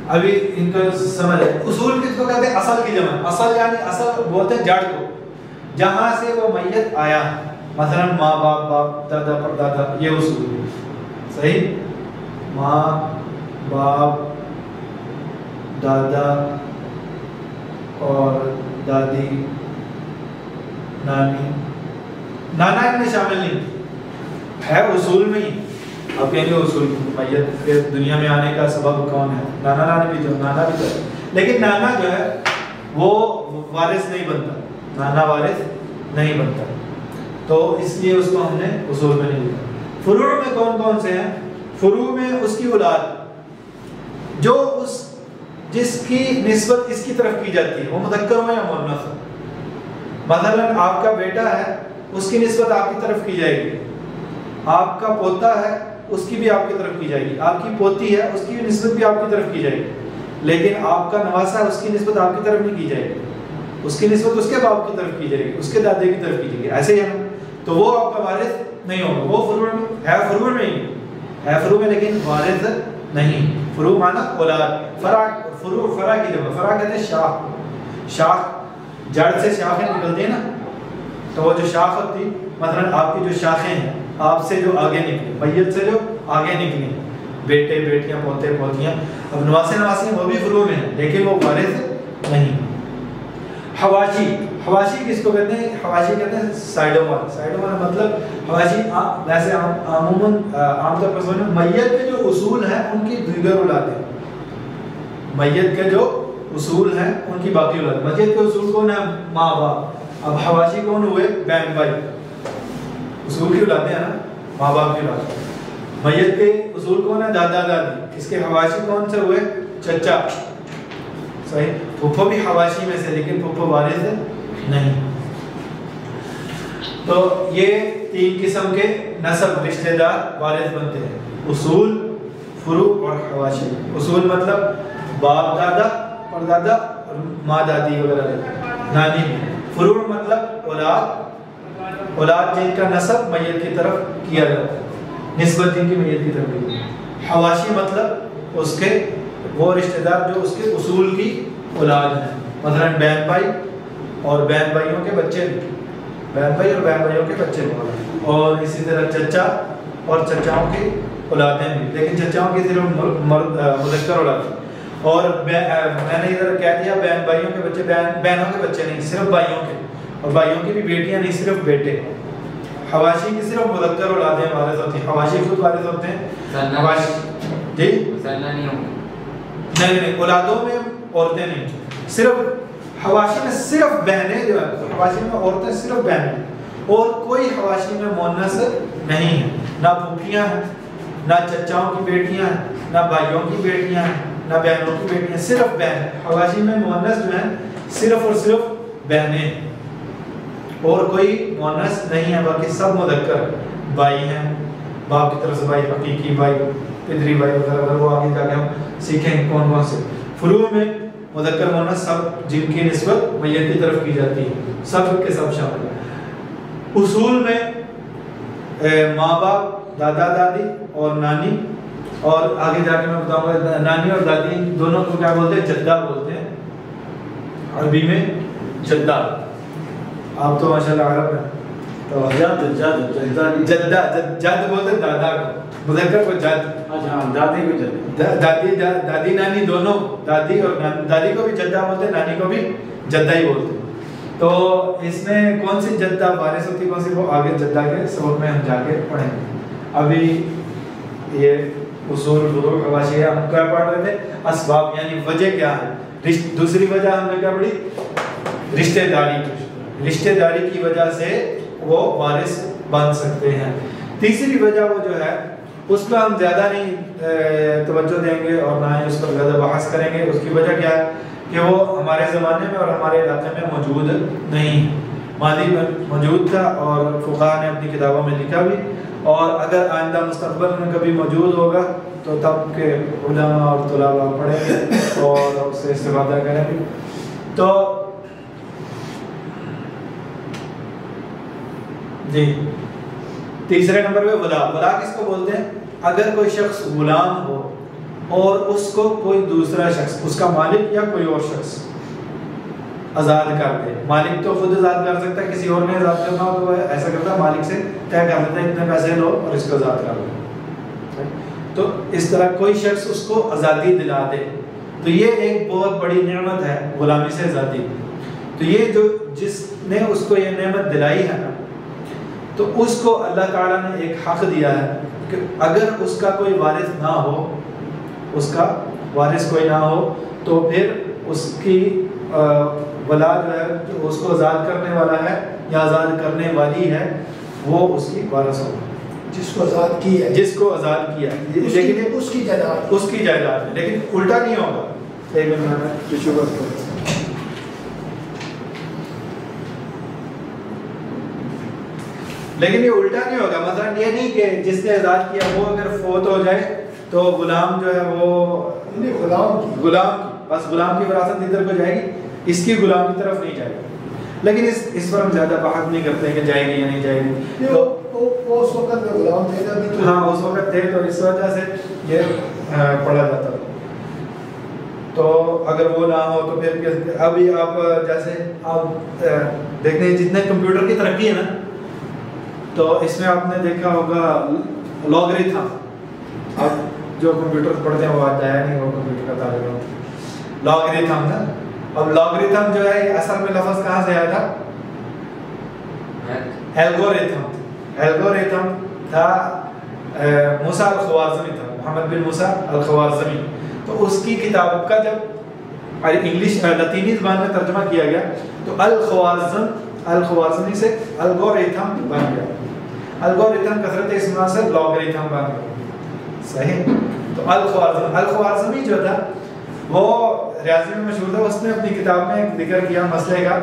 ابھی ان کو سمجھ ہے. اصول کس کو کہتے ہیں؟ اصل کی جمع. اصل یعنی اصل بولتے ہیں جڑ کو، جہاں سے وہ میت آیا، مثلا ماں باپ، باپ دادا پردادا، یہ اصول ہے. صحیح؟ ماں باپ دادا اور دادی نانی، نانا ان میں شامل نہیں ہے، اصول میں ہی. اب کہیں گے اصول میت کے دنیا میں آنے کا سبب کون ہے؟ نانا نانی بھی تو، نانا بھی تو ہے، لیکن نانا جو ہے وہ وارث نہیں بنتا، نانا وارث نہیں بنتا، تو اس لیے اس کو ہم نے اصول میں نہیں لکھا. فروع میں کون کون سے ہیں؟ فروع میں اس کی اولاد جو اس جس کی نسبت اس کی طرف کی جاتی ہے، وہ مذکر ہو یا مؤنث ہو. مثلا آپ کا بیٹا ہے، اس کی نسبت آپ کی طرف کی جائے گی. آپ کا پوتا ہے، اس کی بھی آپ کی طرف کی جائے گی. آپ کی پوتی ہے، اس کی بھی نسبت بھی آپ کی طرف کی جائے گی. لیکن آپ کا نواسا ہے، اس کی نسبت آپ کی طرف نہیں کی جائے گی، اس کی نسبت اس کے باپ کی طرف کی جائے گی، اس کے دادے کی طرف کی جائے گی. ایسے ہی ہے نا. تو وہ آپ کا وارث نہیں ہوگا. وہ فروع میں ہے، فروع میں ہی ہے، فروع میں لیکن وارث نہیں. فروع مانا اولاد. فرع، فروع فرع کی جمع. فرع کہتے ہیں شاخ. شاخ، جڑ سے شاخیں نکلتی ہیں نا، تو وہ جو شاخ ہوتی، مثلا آپ کی جو شاخیں ہیں، آپ سے جو آگے نکلی، میت سے جو آگے نکلی، بیٹے بیٹیاں پوتے پوتیاں، اب نواسے نواسی وہ بھی فروع میں ہیں لیکن وہ وارث نہیں. حواشی، حواشی کس کو کہتے ہیں؟ حواشی کہتے ہیں سائڈوں والا. سائڈوں والا مطلب حواشی ویسے عموماً عام طور پر سمجھو میت کے جو اصول ہیں ان کی دیگر اولادیں، میت کے جو اصول ہیں ان کی باقی اولاد. میت کے اصول کون ہے؟ ماں باپ. اب حواشی کون ہوئے؟ بہن بھائی. اصول کی اولادیں ہیں نا، ماں باپ کی اولاد. میت کے اصول کون ہے؟ دادا دادی. اس کے حواشی کون سے ہوئے؟ چچا. صحیح. پھپھو بھی حواشی میں سے، لیکن پھپھو وارث نہیں. تو یہ تین قسم کے نسب رشتہ دار وارث بنتے ہیں: اصول، فروع اور حواشی. اصول مطلب باپ دادا اور دادا اور ماں دادی وغیرہ، نانی. فروع مطلب اولاد، اولاد جن کا نسب میت کی طرف کیا جاتا ہے، نسبت جن کی میت کی طرف کی. حواشی مطلب اس کے وہ رشتہ دار جو اس کے اصول کی اولاد ہیں، مثلا بہن بھائی اور بہن بھائیوں کے بچے بھی، بہن بھائی اور بہن بھائیوں کے بچے بھی، اور اسی طرح چچا اور چچاؤں کی اولادیں بھی، لیکن چچاؤں کی صرف مذکر اولاد. اور میں نے ادھر کہہ دیا بہن بھائیوں کے بچے، بہنوں کے بچے نہیں، صرف بھائیوں کے، اور بھائیوں کی بھی بیٹیاں نہیں، صرف بیٹے. حواشی کی صرف مذکر اولادیں وارث ہوتی ہیں. حواشی خود وارث ہوتے ہیں. حواشی جی نہیں، اولادوں میں عورتیں نہیں، صرف حواشی میں صرف بہنیں جو ہیں، حواشی میں عورتیں صرف بہنیں، اور کوئی حواشی میں مؤنث نہیں ہے. نہ پھوپھیاں ہیں، نہ چچاؤں کی بیٹیاں ہیں، نہ بھائیوں کی بیٹیاں ہیں، نہ بہنوں کی بیٹیاں، صرف بہن. حواشی میں مؤنث جو ہیں صرف اور صرف بہنیں ہیں، اور کوئی مؤنث نہیں ہے، باقی سب مذکر. بھائی ہیں، باپ کی طرف سے بھائی، حقیقی بھائی، پدری بھائی وغیرہ، وہ آگے جا کے ہم سیکھیں کون کون سے. فروع میں مذکر مؤنث سب جن کی نسبت میت کی طرف کی جاتی ہے، سب کے سب شامل ہیں. اصول میں ماں باپ، دادا دادی اور نانی، اور آگے جا کے میں بتاؤں گا نانی اور دادی دونوں کو کیا بولتے ہیں؟ جدہ بولتے ہیں عربی میں، جدہ. آپ تو ماشاءاللہ عرب ہیں، تو جدہ جد بولتے ہیں دادا کو، مذکر کو جد. اچھا، دادی کو جد، دادی نانی دونوں، دادی اور دادی کو بھی جدہ بولتے ہیں، نانی کو بھی جدہ ہی بولتے ہیں. تو اس میں کون سی جدہ وارث ہوتی ہے، کون سی، وہ آگے جدہ کے سبق میں ہم جا کے پڑھیں گے. ابھی یہ اصول، فروع، حواشی ہے. ہم کیا پڑھ رہے تھے؟ اسباب، یعنی وجہ کیا ہے. دوسری وجہ ہم نے کیا پڑھی؟ رشتہ داری. رشتہ داری کی وجہ سے وہ وارث بن سکتے ہیں. تیسری وجہ وہ جو ہے اس پہ ہم زیادہ نہیں توجہ دیں گے اور نہ ہی اس پر زیادہ بحث کریں گے. اس کی وجہ کیا ہے کہ وہ ہمارے زمانے میں اور ہمارے علاقے میں موجود نہیں. ماضی میں موجود تھا اور فقہاء نے اپنی کتابوں میں لکھا بھی، اور اگر آئندہ مستقبل میں کبھی موجود ہوگا تو تب کے علماء اور طلباء پڑھیں گے اور اس سے استفادہ کریں گے. تو جی تیسرے نمبر پہ ولا. ولا کس کو بولتے ہیں؟ اگر کوئی شخص غلام ہو اور اس کو کوئی دوسرا شخص، اس کا مالک یا کوئی اور شخص آزاد کر دے. مالک تو خود آزاد کر سکتا ہے، کسی اور نے آزاد کرنا ہو تو ایسا کرتا ہے مالک سے طے کر دیتا ہے اتنے پیسے لو اور اس کو آزاد کر دو. تو اس طرح کوئی شخص اس کو آزادی دلا دے تو یہ ایک بہت بڑی نعمت ہے، غلامی سے آزادی. تو یہ جو جس نے اس کو یہ نعمت دلائی ہے نا، تو اس کو اللہ تعالیٰ نے ایک حق دیا ہے کہ اگر اس کا کوئی وارث نہ ہو، اس کا وارث کوئی نہ ہو، تو پھر اس کی ولا جو ہے جو اس کو آزاد کرنے والا ہے یا آزاد کرنے والی ہے وہ اس کی وارث ہوگا. جس کو آزاد کی ہے، جس کو آزاد کیا لیکن اس کی جائیداد، اس کی جائیداد میں، لیکن الٹا نہیں ہوگا. ایک منٹ لیکن یہ الٹا نہیں ہوگا. مثلا یہ نہیں کہ جس نے آزاد کیا وہ اگر فوت ہو جائے تو غلام جو ہے وہ غلام کی بس غلام کی وراثت ادھر کو جائے گی، اس کی غلام کی طرف نہیں جائے گی. لیکن اس پر ہم زیادہ بحث نہیں کرتے کہ جائے گی یا نہیں جائے گی. تو اس وقت میں غلام تھے نا، ہاں اس وقت تھے تو اس وجہ سے یہ پڑھا جاتا ہے. تو اگر وہ نہ ہو تو پھر ابھی آپ جیسے آپ دیکھتے ہیں جتنے کمپیوٹر کی ترقی ہے نا، تو اس میں آپ نے دیکھا ہوگا لاگریتھم. اب جو کمپیوٹر پڑھتے ہیں وہ آج آیا نہیں، وہ کمپیوٹر کا طالب علم لاگریتھم نا. اب لاگریتھم جو ہے اصل میں لفظ کہاں سے آیا تھا؟ الگوریتھم. الگوریتھم تھا موسیٰ الخوارزمی تھا، محمد بن موسیٰ الخوارزمی. تو اس کی کتاب کا جب انگلش لطینی زبان میں ترجمہ کیا گیا تو الخوارزمی سے الگوریتھم بن گیا. الگوریتھم کثرت اسماء سے لاگریتھم بن گیا. صحیح. تو الخوارزمی جو تھا وہ ریاضی میں مشہور تھا. اس نے اپنی کتاب میں ایک ذکر کیا مسئلے کا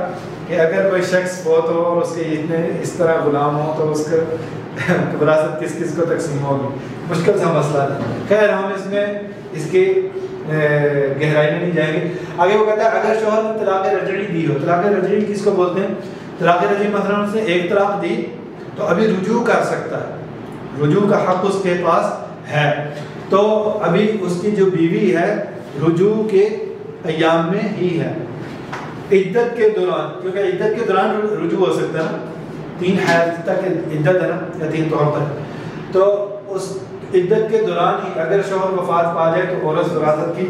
کہ اگر کوئی شخص فوت ہو اور اس کے اتنے اس طرح غلام ہو تو اس کا وراثت کس کس کو تقسیم ہوگی. مشکل سا مسئلہ تھا. خیر ہم اس میں اس کی گہرائی میں نہیں جائیں گے. آگے وہ کہتا ہے اگر شوہر نے طلاق رجعی دی ہو. طلاق رجعی کس کو بولتے ہیں؟ طلاق رجعی مثلا اس نے ایک طلاق دی تو ابھی رجوع کر سکتا ہے، رجوع کا حق اس کے پاس ہے. تو ابھی اس کی جو بیوی ہے رجوع کے ایام میں ہی ہے، عدت کے دوران، کیونکہ عدت کے دوران رجوع ہو سکتا ہے نا. 3 حیض تک عدت ہے نا، یا 3 طور تک. تو اس عدت کے دوران ہی اگر شوہر وفات پا جائے تو عورت وراثت کی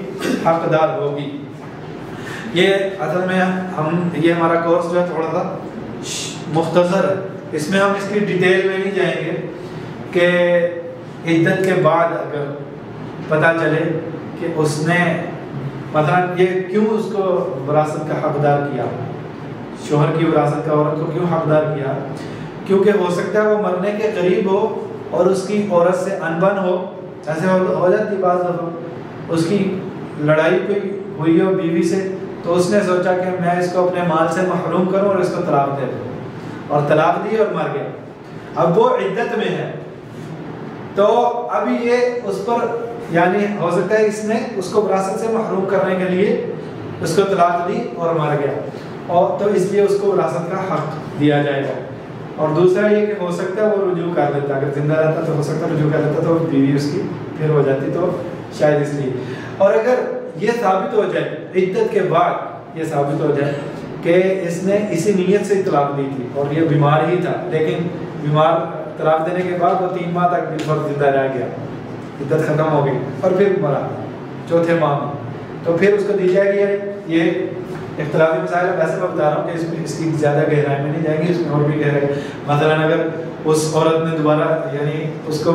حقدار ہوگی. یہ اصل میں یہ ہمارا کورس جو ہے تھوڑا سا مختصر ہے، اس میں ہم اس کی ڈیٹیل میں نہیں جائیں گے کہ عدت کے بعد اگر پتہ چلے کہ اس نے مثلا یہ کیوں اس کو وراثت کا حقدار کیا، شوہر کی وراثت کا عورت کو کیوں حقدار کیا، کیونکہ ہو سکتا ہے وہ مرنے کے قریب ہو اور اس کی عورت سے انبن ہو. ایسے ہو جاتی بعض دفعہ اس کی لڑائی کوئی ہوئی ہو بیوی سے، تو اس نے سوچا کہ میں اس کو اپنے مال سے محروم کروں اور اس کو طلاق دے دوں، اور طلاق دی اور مر گیا. اب وہ عدت میں ہے تو ابھی یہ اس پر یعنی ہو سکتا ہے اس نے اس کو وراثت سے محروم کرنے کے لیے اس کو طلاق دی اور مر گیا، اور تو اس لیے اس کو وراثت کا حق دیا جائے گا. اور دوسرا یہ کہ ہو سکتا ہے وہ رجوع کر لیتا، اگر زندہ رہتا تو ہو سکتا ہے رجوع کر لیتا تو بیوی اس کی پھر ہو جاتی، تو شاید اس لیے. اور اگر یہ ثابت ہو جائے عدت کے بعد، یہ ثابت ہو جائے کہ اس نے اسی نیت سے طلاق دی تھی اور یہ بیمار ہی تھا، لیکن بیمار طلاق دینے کے بعد وہ 3 ماہ تک بالفرض زندہ رہ گیا، عدت ختم ہو گئی اور پھر مرا 4تھے ماہ میں، تو پھر اس کو دی جائے گی. یہ اختلافی مسائل ہے، ویسے میں بتا رہا ہوں کہ اس میں اس کی زیادہ گہرائی میں نہیں جائیں گے، اس میں اور بھی گہرائی. مثلا اگر اس عورت نے دوبارہ یعنی اس کو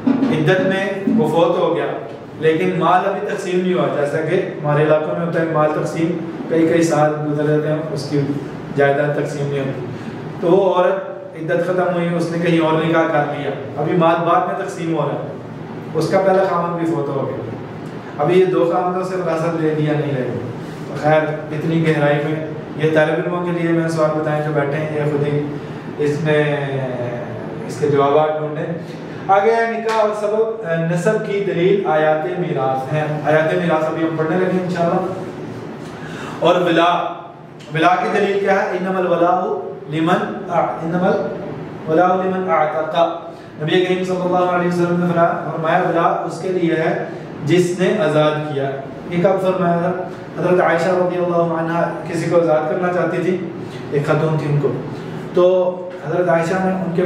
عدت میں وہ فوت ہو گیا لیکن مال ابھی تقسیم نہیں ہوا، جیسا کہ ہمارے علاقوں میں ہوتا ہے مال تقسیم کئی سال گزر جاتے ہیں اس کی جائیداد تقسیم نہیں ہوتی، تو وہ عورت عدت ختم ہوئی، اس نے کہیں اور نکاح کر لیا، ابھی مال بعد میں تقسیم ہو رہا ہے، اس کا پہلا خامد بھی فوت ہو گیا، ابھی یہ 2 خامدوں سے وراثت لے لیا نہیں لے گا. خیر اتنی گہرائی میں یہ طالب علموں کے لیے میں سوال بتائیں جو بیٹھے ہیں، یہ خود ہی اس میں اس کے جوابات ڈھونڈیں. آگے ہے نکاح اور سبب نسب کی دلیل آیات میراث ہیں. آیات میراث ابھی ہم پڑھنے لگے انشاءاللہ. اور ولا کی دلیل کیا ہے؟ انما الولاء لمن اعتق. نبی کریم صلی اللہ علیہ وسلم نے فرمایا ولا اس کے لیے ہے جس نے آزاد کیا. یہ کب فرمایا تھا؟ حضرت عائشہ رضی اللہ عنہا کسی کو آزاد کرنا چاہتی تھی، ایک خاتون تھی ان کو، تو حضرت عائشہ نے ان کے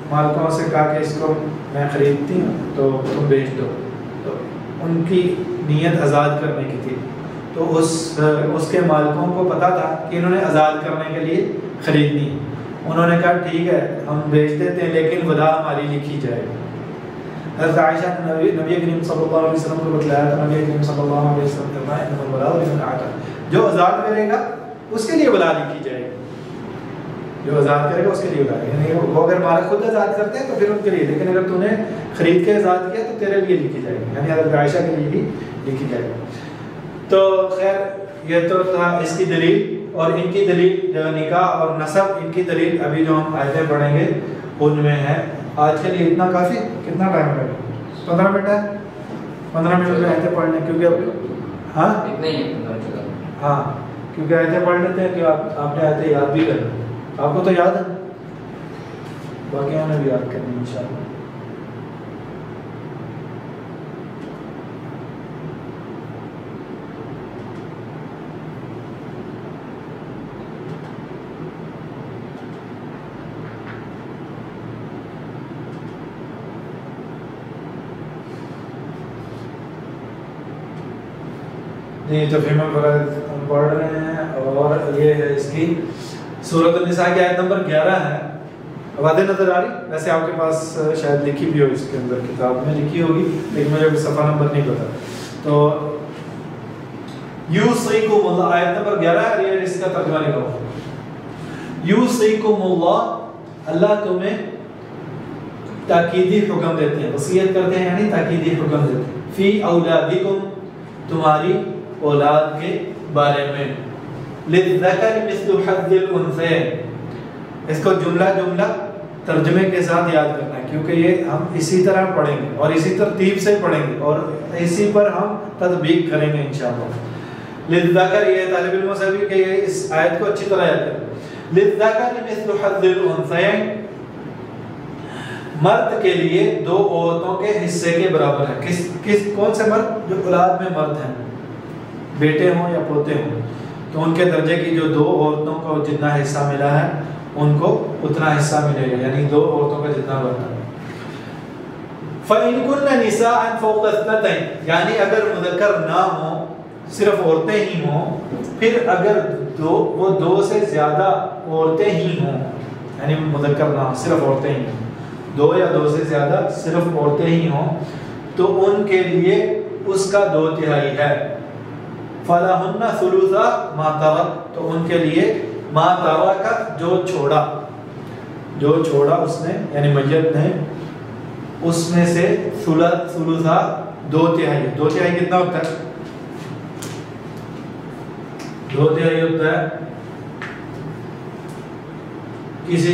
مالکوں سے کہا کہ اس کو میں خریدتی ہوں تو تم بیچ دو. تو ان کی نیت آزاد کرنے کی تھی، تو اس کے مالکوں کو پتا تھا کہ انہوں نے آزاد کرنے کے لیے خریدنی. انہوں نے کہا ٹھیک ہے ہم بیچ دیتے ہیں لیکن ولا ہماری لکھی جائے. حضرت عائشہ نے نبی کریم صلی اللہ علیہ وسلم کو بتلایا تو نبی کریم صلی اللہ علیہ وسلم نے فرمایا انما الولاء لمن اعتق، جو آزاد کرے گا اس کے لیے ولا لکھی جائے گی. جو آزاد کرے گا اس کے لیے ولا، یعنی وہ اگر مالک خود آزاد کرتے ہیں تو پھر ان کے لیے، لیکن اگر تو نے خرید کے آزاد کیا تو تیرے لیے لکھی جائے گی، یعنی حضرت عائشہ کے لیے بھی لکھی جائے گی. تو خیر یہ تو تھا اس کی دلیل. اور ان کی دلیل جو نکاح اور نسب، ان کی دلیل ابھی جو ہم آیتیں پڑھیں گے ان میں ہے. آج کے لیے اتنا کافی. کتنا ٹائم ہے؟ 15 منٹ ہے. 15 منٹ میں آیتیں پڑھنے، کیونکہ اب ہاں ہاں کیونکہ آیتیں پڑھ لیتے ہیں کہ آپ نے آیتیں یاد بھی کریں. آپ کو تو یاد ہے، باقیوں نے بھی یاد کرنی انشاءاللہ. تو فیمل فرائض ہم پڑھ رہے ہیں اور یہ ہے اس کی سورۃ النساء کی آیت نمبر 11 ہے. واضح نظر آ رہی؟ ویسے آپ کے پاس شاید لکھی بھی ہو، اس کے اندر کتاب میں لکھی ہوگی لیکن مجھے صفحہ نمبر نہیں پتا. تو یوصیکم اللہ آیت نمبر 11 ہے. یہ اس کا ترجمہ لکھا ہوا یوصیکم اللہ، اللہ تمہیں تاکیدی حکم دیتے ہیں، وصیت کرتے ہیں یعنی تاکیدی حکم دیتے ہیں. فی اولادکم، تمہاری اولاد کے بارے میں. للذکر مثل حظ الانثیین، اس کو جملہ ترجمے کے ساتھ یاد کرنا ہے کیونکہ یہ ہم اسی طرح پڑھیں گے اور اسی ترتیب سے پڑھیں گے اور اسی پر ہم تطبیق کریں گے انشاءاللہ. للذکر، یہ طالب علموں سے بھی کہ یہ اس آیت کو اچھی طرح یاد کریں. للذکر مثل حظ الانثیین، مرد کے لیے دو عورتوں کے حصے کے برابر ہے. کون سے مرد؟ جو اولاد میں مرد ہیں، بیٹے ہوں یا پوتے ہوں، تو ان کے درجے کی جو دو عورتوں کو جتنا حصہ ملا ہے ان کو اتنا حصہ ملے گا، یعنی دو عورتوں کا جتنا برتن. فَإِن كُنَّ نِسَاءً فَوْقَ اثْنَتَيْنِ، یعنی اگر مذکر نہ ہوں، صرف عورتیں ہی ہوں، پھر اگر وہ دو سے زیادہ عورتیں ہی ہوں، یعنی مذکر نہ ہوں صرف عورتیں ہی ہوں، دو یا دو سے زیادہ صرف عورتیں ہی ہوں، تو ان کے لیے اس کا 2/3 ہے. فَلَهُنَّ ثُلُثَ مَا تَرَكَ، تو ان کے لیے ما تَرَكَ، جو چھوڑا اس نے یعنی میت نے، اس میں سے ثلثا 2/3. 2/3 کتنا ہوتا ہے؟ 2/3 ہوتا ہے کسی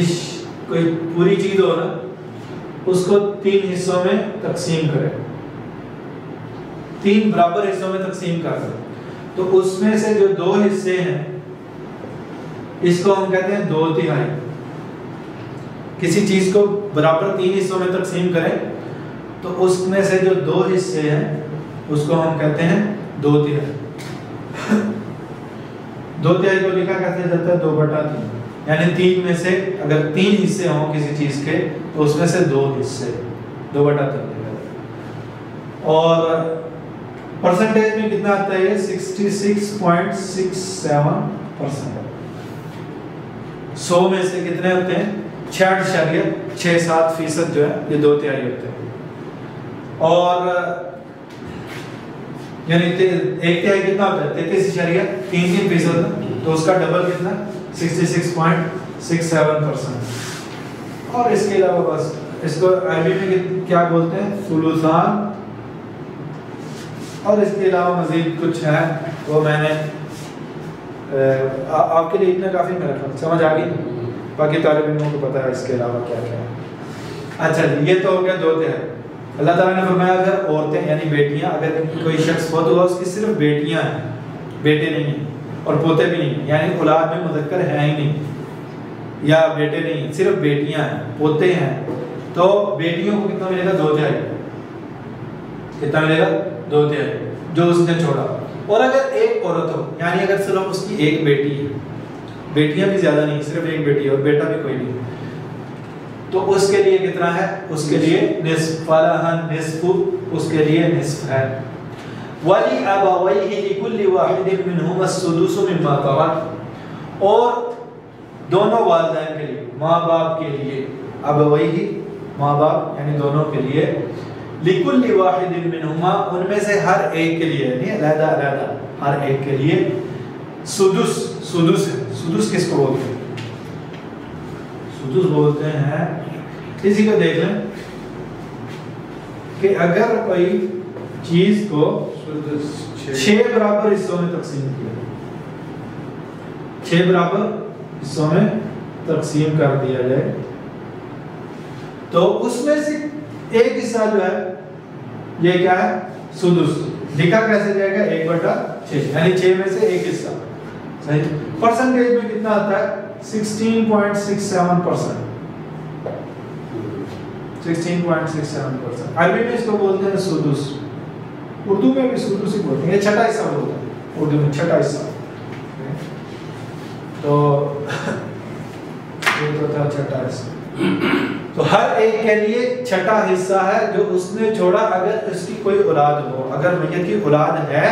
کوئی پوری چیز ہو نا، اس کو 3 حصوں میں تقسیم کرے، 3 برابر حصوں میں تقسیم کر دے، تو اس میں سے جو 2 حصے ہیں اس کو ہم کہتے ہیں 2/3. کسی چیز کو برابر 3 حصوں میں تقسیم کریں تو اس میں سے جو 2 حصے ہیں اس کو ہم کہتے ہیں 2/3. 2/3 کو لکھا کیسے جاتا ہے؟ 2/3، یعنی 3 میں سے اگر 3 حصے ہوں کسی چیز کے تو اس میں سے 2 حصے 2/3. اور پرسنٹیج میں کتنا آتا ہے؟ یہ 66.67%. 100 میں سے کتنے ہوتے ہیں؟ 66.67% جو ہے یہ 2/3 ہوتے ہیں. اور یعنی 1/3 کتنا ہوتا ہے؟ 33.33%، تو اس کا ڈبل کتنا؟ 66.67%. اور اس کے علاوہ بس اس کو عربی میں کیا بولتے ہیں؟ ثلثان. اور اس کے علاوہ مزید کچھ ہے وہ میں نے آپ کے لیے اتنا کافی میرا خیال سمجھ آ گئی، باقی طالب علموں کو پتہ ہے اس کے علاوہ کیا کیا ہے. اچھا جی، یہ تو ہو گیا 2/3۔ اللہ تعالیٰ نے فرمایا اگر عورتیں یعنی بیٹیاں، اگر کوئی شخص فوت ہوا اس کی صرف بیٹیاں ہیں، بیٹے نہیں ہیں اور پوتے بھی نہیں ہیں، یعنی اولاد میں مذکر ہے ہی نہیں یا بیٹے نہیں ہیں، صرف بیٹیاں ہیں، پوتے ہیں، تو بیٹیوں کو کتنا ملے گا؟ 2/3۔ کتنا ملے گا؟ 2/3 جو اس نے چھوڑا۔ اور اگر ایک عورت ہو، یعنی اگر صرف اس کی ایک بیٹی ہے، بیٹیاں بھی زیادہ نہیں، صرف ایک بیٹی ہے اور بیٹا بھی کوئی نہیں، تو اس کے لیے کتنا ہے؟ اس کے لیے نصف، فَلَهَا النِّصْفُ، اس کے لیے نصف ہے۔ وَلِأَبَوَيْهِ لِكُلِّ وَاحِدٍ مِّنْهُمَا السُّدُسُ مِمَّا تَرَكَ، اور دونوں والدین کے لیے، ماں باپ کے لیے، ابویہ ماں باپ یعنی دونوں کے لیے، لِكُلِّ وَاحِدٍ مِّنْهُمَا ان میں سے ہر ایک کے لیے، یعنی علیحدہ علیحدہ ہر ایک کے لیے سدس، سدس ہے۔ سدس کس کو بولتے ہیں؟ سدس بولتے ہیں، اسی کو دیکھ لیں کہ اگر کوئی چیز کو 6 برابر حصوں میں تقسیم کیا، 6 برابر حصوں میں تقسیم کر دیا جائے، تو اس میں سے ایک حصہ جو ہے یہ کیا ہے؟ سدس۔ لکھا کیسے جائے گا؟ 1/6، یعنی 6 میں سے ایک حصہ۔ صحیح؟ پرسنٹیج میں کتنا آتا ہے؟ 16.67%۔ 16.67%۔ عربی میں اس کو بولتے ہیں سدس، اردو میں بھی سدس ہی بولتے ہیں، یہ چھٹا حصہ بولتے ہیں اردو میں، چھٹا حصہ۔ تو یہ تو تھا چھٹا حصہ۔ تو ہر ایک کے لیے چھٹا حصہ ہے جو اس نے چھوڑا، اگر اس کی کوئی اولاد ہو۔ اگر میت کی اولاد ہے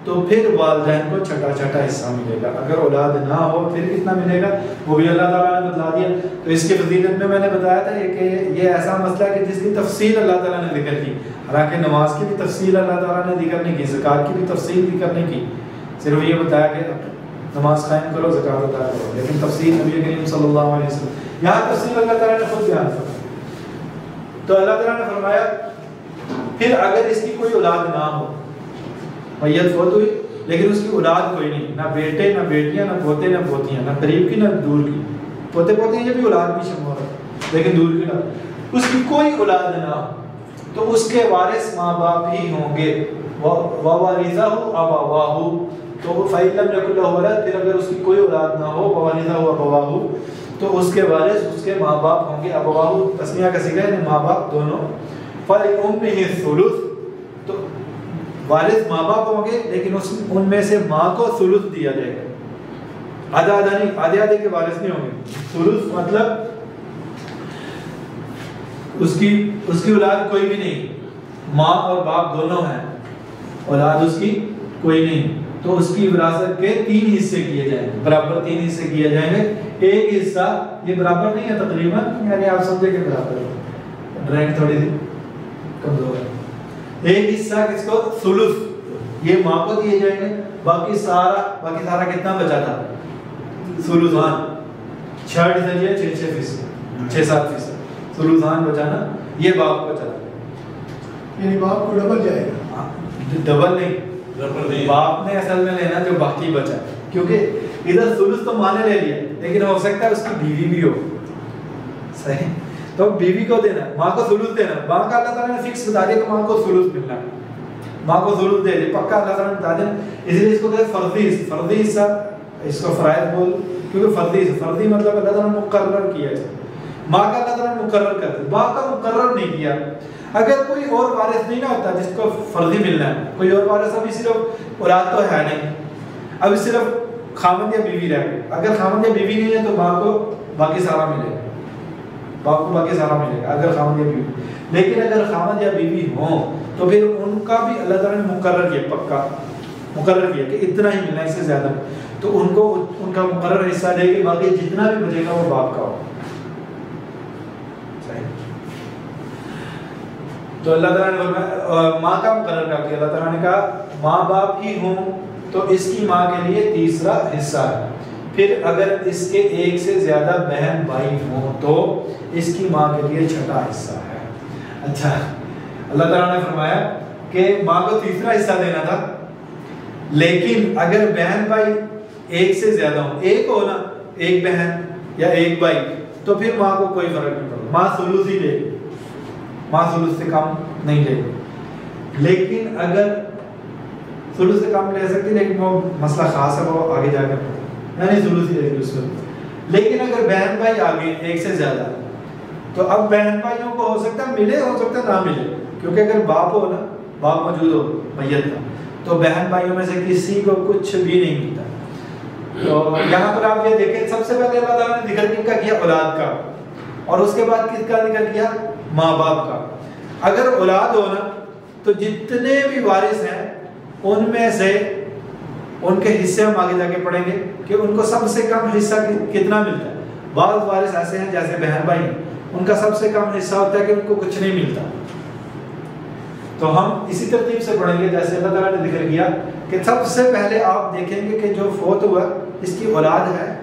تو پھر والدین کو چھٹا چھٹا حصہ ملے گا، اگر اولاد نہ ہو پھر کتنا ملے گا وہ بھی اللہ تعالیٰ نے بتلا دیا۔ تو اس کی فضیلت میں نے بتایا تھا کہ یہ ایسا مسئلہ ہے کہ جس کی تفصیل اللہ تعالیٰ نے ذکر کی، حالانکہ نماز کی بھی تفصیل اللہ تعالیٰ نے ذکر نہیں کی، زکوٰۃ کی بھی تفصیل ذکر نہیں کی، صرف یہ بتایا کہ نماز قائم کرو، زکوٰۃ ادا کرو، لیکن تفصیل نبی کریم صلی اللہ علیہ وسلم، یہاں تفصیل اللہ تعالیٰ نے خود بیان فرمائی۔ تو اللہ تعالیٰ نے فرمایا پھر اگر اس کی کوئی اولاد نہ ہو، میت فوت ہوئی لیکن اس کی اولاد کوئی نہیں، نہ بیٹے نہ بیٹیاں نہ پوتے نہ پوتیاں، نہ قریب کی نہ دور کی، پوتے پوتے یہ بھی اولاد بھی شمار ہے لیکن دور کی نہ، اس کی کوئی اولاد نہ ہو تو اس کے وارث ماں باپ ہی ہوں گے، وَوَارِثَهُ أَبَوَاهُ، تو فَإِن لَّمْ يَكُن لَّهُ وَلَدٌ، پھر اگر اس کی کوئی اولاد نہ ہو، وَوَارِثَهُ أَبَوَاهُ، تو اس کے وارث اس کے ماں باپ ہوں گے، ابواہ تسمیہ کا صیغہ ہے، ماں باپ دونوں، فَلِأُمِّهِ الثُّلُثُ، تو وارث ماں باپ ہوں گے لیکن ان میں سے ماں کو ثلث دیا جائے گا، آدھا آدھا نہیں، آدھے آدھے کے وارث نہیں ہوں گے۔ ثلث مطلب اس کی اولاد کوئی بھی نہیں، ماں اور باپ دونوں ہیں، اولاد اس کی کوئی نہیں، تو اس کی وراثت کے 3 حصے کیے جائیں گے، برابر 3 حصے کیے جائیں گے۔ ایک حصہ یہ برابر نہیں ہے تقریباً، یعنی آپ سمجھے کہ برابر ہے، ڈرائنگ تھوڑی سی کمزور ہے۔ ایک حصہ کس کو؟ ثلث، یہ ماں کو دیے جائیں گے، باقی سارا کتنا بچا تھا؟ ثلثان، 6% یا 6-6%، 6-7%، ثلثان بچانا، یہ باپ کو چلا، یعنی باپ کو ڈبل جائے گا، ڈبل نہیں، باپ نے اصل میں لینا جو باقی بچا، کیونکہ ادھر ثلث تو ماں نے لے لیا لیکن ہو سکتا ہے اس کی بیوی بھی ہو، صحیح، تو بیوی کو دینا، ماں کو ثلث دینا، ماں کا اللہ تعالیٰ نے فکس بتا دیا کہ ماں کو ثلث ملنا ہے، ماں کو ثلث دے دے، پکا اللہ تعالیٰ نے بتا دیا، اس لیے اس کو کہتے ہیں فرضی حصہ، اس کو فرائض بول، کیونکہ فرضی مطلب اللہ تعالیٰ نے مقرر کیا ہے، ماں کا اللہ تعالیٰ نے مقرر کر دیا، ماں کا مقرر نہیں کیا۔ اگر کوئی اور وارث نہیں نہ ہوتا جس کو فرضی ملنا ہے، کوئی اور وارث، ابھی صرف اولاد تو ہے نہیں، ابھی صرف خاوند یا بیوی رہ گئے، اگر خاوند یا بیوی نہیں ہے تو ماں کو باقی سارا ملے گا، باپ کو باقی سارا ملے گا اگر خاوند یا بیوی، لیکن اگر خاوند یا بیوی ہوں تو پھر ان کا بھی اللہ تعالیٰ نے مقرر کیا، پکا مقرر کیا کہ اتنا ہی ملنا، اس سے زیادہ، تو ان کو ان کا مقرر حصہ دے کے باقی جتنا بھی بچے گا وہ باپ کا ہو۔ تو اللہ تعالیٰ نے ماں کا مقرر کر دیا، اللہ تعالیٰ نے کہا ماں باپ ہی ہوں تو اس کی ماں کے لیے تیسرا حصہ ہے، پھر اگر اس کے ایک سے زیادہ بہن بھائی ہوں تو اس کی ماں کے لیے چھٹا حصہ ہے۔ اچھا، اللہ تعالیٰ نے فرمایا کہ ماں کو تیسرا حصہ دینا تھا، لیکن اگر بہن بھائی ایک سے زیادہ ہوں، ایک ہو نا، ایک بہن یا ایک بھائی، تو پھر ماں کو کوئی فرق نہیں پڑتا، ماں ثلث ہی لے گی، ماں ثلث سے کم نہیں لے گی۔ لیکن اگر ثلث سے کم لے سکتی، لیکن وہ مسئلہ خاص ہے، وہ آگے جا کر یعنی ثلث ہی لے گی اس میں۔ لیکن اگر بہن بھائی آگے ایک سے زیادہ، تو اب بہن بھائیوں کو ہو سکتا ہے ملے، ہو سکتا ہے نہ ملے، کیونکہ اگر باپ ہو نا، باپ موجود ہو میت کا، تو بہن بھائیوں میں سے کسی کو کچھ بھی نہیں ملتا۔ تو یہاں پر آپ یہ دیکھیں، سب سے پہلے اللہ تعالیٰ نے ذکر کن کا کیا؟ اولاد کا، اور اس کے بعد کس کا ذکر کیا؟ ماں باپ کا۔ اگر اولاد ہو نا تو جتنے بھی وارث ہیں ان میں سے ان کے حصے ہم آگے جا کے پڑھیں گے کہ ان کو سب سے کم حصہ کتنا ملتا ہے۔ بعض وارث ایسے ہیں جیسے بہن بھائی ہیں، ان کا سب سے کم حصہ ہوتا ہے کہ ان کو کچھ نہیں ملتا۔ تو ہم اسی ترتیب سے پڑھیں گے جیسے اللہ تعالیٰ نے ذکر کیا کہ سب سے پہلے آپ دیکھیں گے کہ جو فوت ہوا اس کی اولاد ہے۔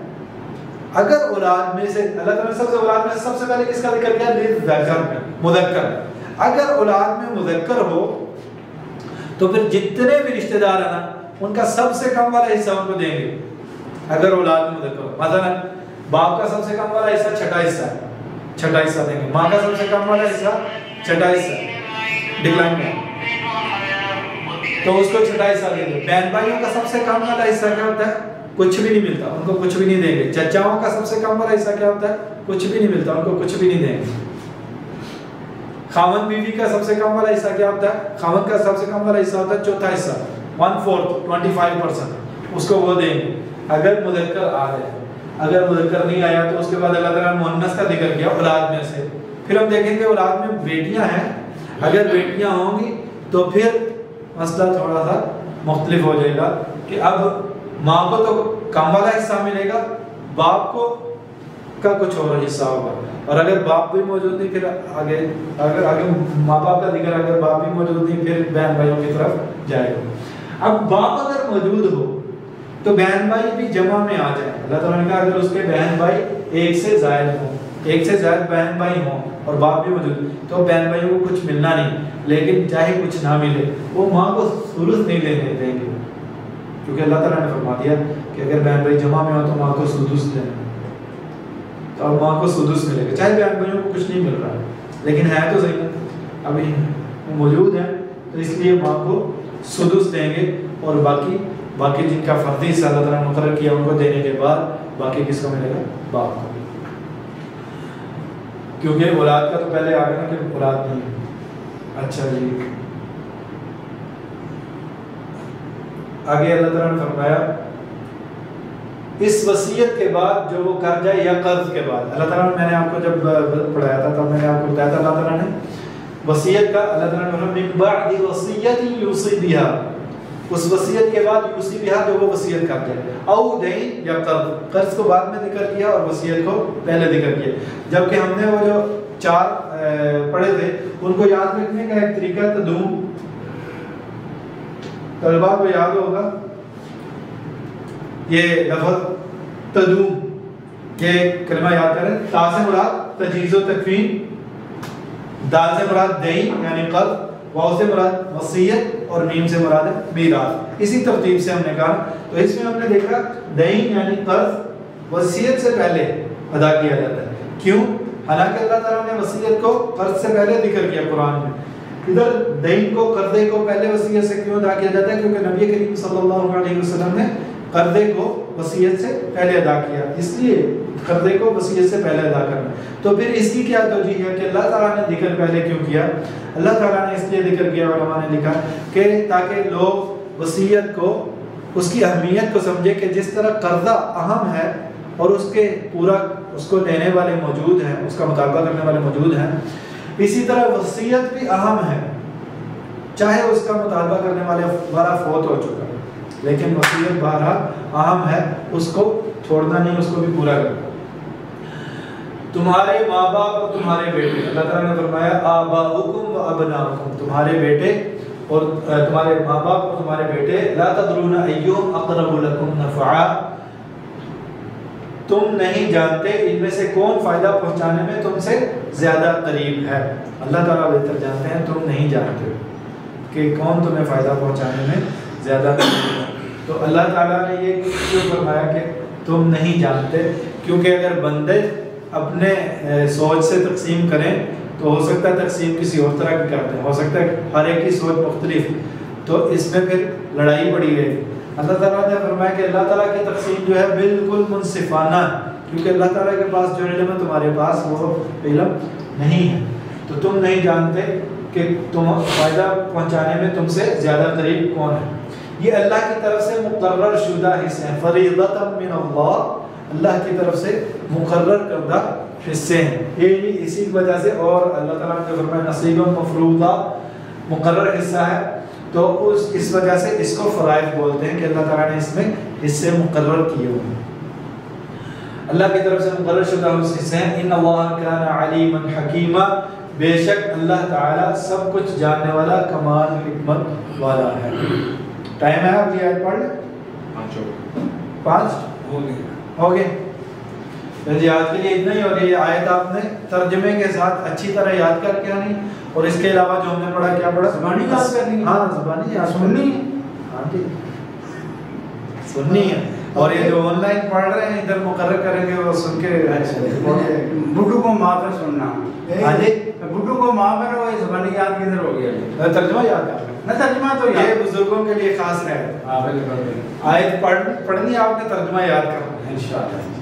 اگر اولاد میں سے اللہ تعالیٰ نے اولاد میں سے سب سے پہلے کس کا ذکر کیا؟ للذکر، مذکر۔ اگر اولاد میں مذکر ہو تو پھر جتنے بھی رشتہ دار ہیں نا ان کا سب سے کم والا حصہ ان کو دیں گے۔ اگر اولاد میں مذکر ہو، مثلا باپ کا سب سے کم والا حصہ چھٹا حصہ ہے، چھٹا حصہ دیں گے۔ ماں کا سب سے کم والا حصہ چھٹا حصہ ڈکلائن میں، تو اس کو چھٹا حصہ دیں گے۔ بہن بھائیوں کا سب سے کم والا حصہ کیا ہوتا ہے؟ کچھ بھی نہیں ملتا، ان کو کچھ بھی نہیں دیں گے۔ چچاؤں کا سب سے کم والا حصہ کیا ہوتا ہے؟ کچھ بھی نہیں ملتا، ان کو کچھ بھی نہیں دیں گے۔ خاوند بیوی کا سب سے کم والا حصہ کیا ہوتا ہے؟ خاوند کا سب سے کم والا حصہ ہوتا ہے چوتھا حصہ، 1/4 25%، اس کو وہ دیں گے اگر مذکر آ جائے۔ اگر مذکر نہیں آیا تو اس کے بعد اللہ تعالیٰ نے مؤنث کا ذکر کیا اولاد میں سے۔ پھر ہم دیکھیں گے اولاد میں بیٹیاں ہیں، اگر بیٹیاں ہوں گی تو پھر مسئلہ تھوڑا سا مختلف ہو جائے گا کہ اب ماں کو تو کم والا حصہ ملے گا، باپ کو کا کچھ اور حصہ ہوگا۔ اور اگر باپ بھی موجود نہیں پھر آگے ماں باپ کا ذکر، اگر باپ بھی موجود نہیں پھر بہن بھائیوں کی طرف جائے گا۔ اب باپ اگر موجود ہو تو بہن بھائی بھی جمع میں آ جائیں۔ اللہ تعالیٰ نے کہا اگر اس کے بہن بھائی ایک سے زائد ہوں، ایک سے زائد بہن بھائی ہوں اور باپ بھی موجود، تو بہن بھائیوں کو کچھ ملنا نہیں، لیکن چاہے کچھ نہ ملے وہ ماں کو ثلث نہیں دیں گے، کیونکہ اللہ تعالیٰ نے فرما دیا کہ اگر بہن بھائی جمع میں ہو تو ماں کو سدس دیں، تو اب ماں کو سدس ملے گا، چاہے بہن بھائیوں کو کچھ نہیں مل رہا ہے، لیکن ہے تو صحیح نا، ابھی موجود ہیں تو اس لیے ماں کو سدس دیں گے، اور باقی جن کا فردی حصہ اللہ تعالیٰ نے مقرر کیا ان کو دینے کے بعد باقی کس کو ملے گا؟ باپ کو، کیونکہ اولاد کا تو پہلے آ گیا نا کہ اولاد نہیں ہے۔ اچھا جی، آگے اللہ تعالیٰ نے فرمایا اس وصیت کے بعد جو وہ کر جائے یا قرض کے بعد، اللہ تعالیٰ نے، میں نے آپ کو جب پڑھایا تھا تب میں نے آپ کو بتایا تھا اللہ تعالیٰ نے وصیت کا، اللہ تعالیٰ نے فرمایا من بعد وصیت یوصی بہا، اس وصیت کے بعد یوصی بہا جو وہ وصیت کر جائے، او دین یا قرض، قرض کو بعد میں ذکر کیا اور وصیت کو پہلے ذکر کیا، جبکہ ہم نے وہ جو 4 پڑھے تھے ان کو یاد رکھنے کا ایک طریقہ تدوم، طلباء کو یاد ہوگا یہ لفظ تدوم، یہ کلمہ یاد کریں، تا سے مراد تجہیز و تکفین، دال سے مراد دین یعنی قرض، واو سے مراد وصیت اور میم سے مراد میراث۔ اسی ترتیب سے ہم نے کہا، تو اس میں ہم نے دیکھا دین یعنی قرض وصیت سے پہلے ادا کیا جاتا ہے، کیوں؟ حالانکہ اللہ تعالیٰ نے وصیت کو قرض سے پہلے ذکر کیا قرآن میں، ادھر دین کو قرضے کو پہلے وصیت سے کیوں ادا کیا جاتا ہے؟ کیونکہ نبی کریم صلی اللہ علیہ وسلم نے قرضے کو وصیت سے پہلے ادا کیا، اس لیے قرضے کو وصیت سے پہلے ادا کرنا۔ تو پھر اس کی کیا توجیہ ہے کہ اللہ تعالیٰ نے ذکر پہلے کیوں کیا؟ اللہ تعالیٰ نے اس لیے ذکر کیا، علماء نے لکھا کہ تاکہ لوگ وصیت کو، اس کی اہمیت کو سمجھے کہ جس طرح قرضہ اہم ہے اور اس کے پورا اس کو دینے والے موجود ہیں، اس کا مطالبہ کرنے والے موجود ہیں، اسی طرح وصیت بھی اہم ہے، چاہے اس کا مطالبہ کرنے والا فوت ہو چکا ہے، لیکن وصیت بہرحال اہم ہے، اس کو چھوڑنا نہیں، اس کو بھی پورا کرنا۔ تمہارے ماں باپ اور تمہارے بیٹے، اللہ تعالیٰ نے فرمایا آباؤکم و ابناؤکم، تمہارے بیٹے اور تمہارے ماں باپ اور تمہارے بیٹے، لا تدرون ایہم اقرب لکم نفعا، تم نہیں جانتے ان میں سے کون فائدہ پہنچانے میں تم سے زیادہ قریب ہے، اللہ تعالیٰ بہتر جانتے ہیں، تم نہیں جانتے کہ کون تمہیں فائدہ پہنچانے میں زیادہ قریب ہے۔ تو اللہ تعالیٰ نے یہ کیوں فرمایا کہ تم نہیں جانتے؟ کیونکہ اگر بندے اپنے سوچ سے تقسیم کریں تو ہو سکتا ہے تقسیم کسی اور طرح کی کرتے ہیں، ہو سکتا ہے ہر ایک کی سوچ مختلف، تو اس میں پھر لڑائی پڑی گئی۔ اللہ تعالیٰ نے فرمایا کہ اللہ تعالیٰ کی تقسیم جو ہے بالکل منصفانہ، کیونکہ اللہ تعالیٰ کے پاس جو علم ہے تمہارے پاس وہ علم نہیں ہے، تو تم نہیں جانتے کہ تم فائدہ پہنچانے میں تم سے زیادہ قریب کون ہے۔ یہ اللہ کی طرف سے مقرر شدہ حصے ہیں، فریضۃ من اللہ، اللہ کی طرف سے مقرر کردہ حصے ہیں، یہ اسی وجہ سے، اور اللہ تعالیٰ نے جو فرمایا نصیب مفروضہ، مقرر حصہ ہے، تو اس وجہ سے اس کو فرائض بولتے ہیں کہ اللہ تعالیٰ نے اس میں حصے مقرر کیے ہوئے ہیں، اللہ کی طرف سے مقرر شدہ حصے ہیں۔ ان اللہ کان علیما حکیما، بے شک اللہ تعالیٰ سب کچھ جاننے والا، کمال حکمت والا ہے۔ ٹائم ہے اب یہ آیت پڑھ لیں، 5 ہو گئے جی، آج کے لیے اتنا ہی، اور یہ آیت آپ نے ترجمے کے ساتھ اچھی طرح یاد کر کے آنی، اور اس کے علاوہ جو ہم نے پڑھا کیا پڑھا، زبانی یاد کرنی ہے، ہاں زبانی یاد سننی ہے، ہاں جی سننی ہے، اور یہ جو آن لائن پڑھ رہے ہیں ادھر مقرر کریں گے وہ سن کے بڈو کو ماں پر سننا، ہاں جی بڈو کو ماں پر، وہ زبانی یاد کدھر ہو گیا، ترجمہ یاد کر نہ ترجمہ تو یہ یاد، بزرگوں کے لیے خاص ہے، آیت پڑھنی آپ نے ترجمہ یاد کرنا، انشاءاللہ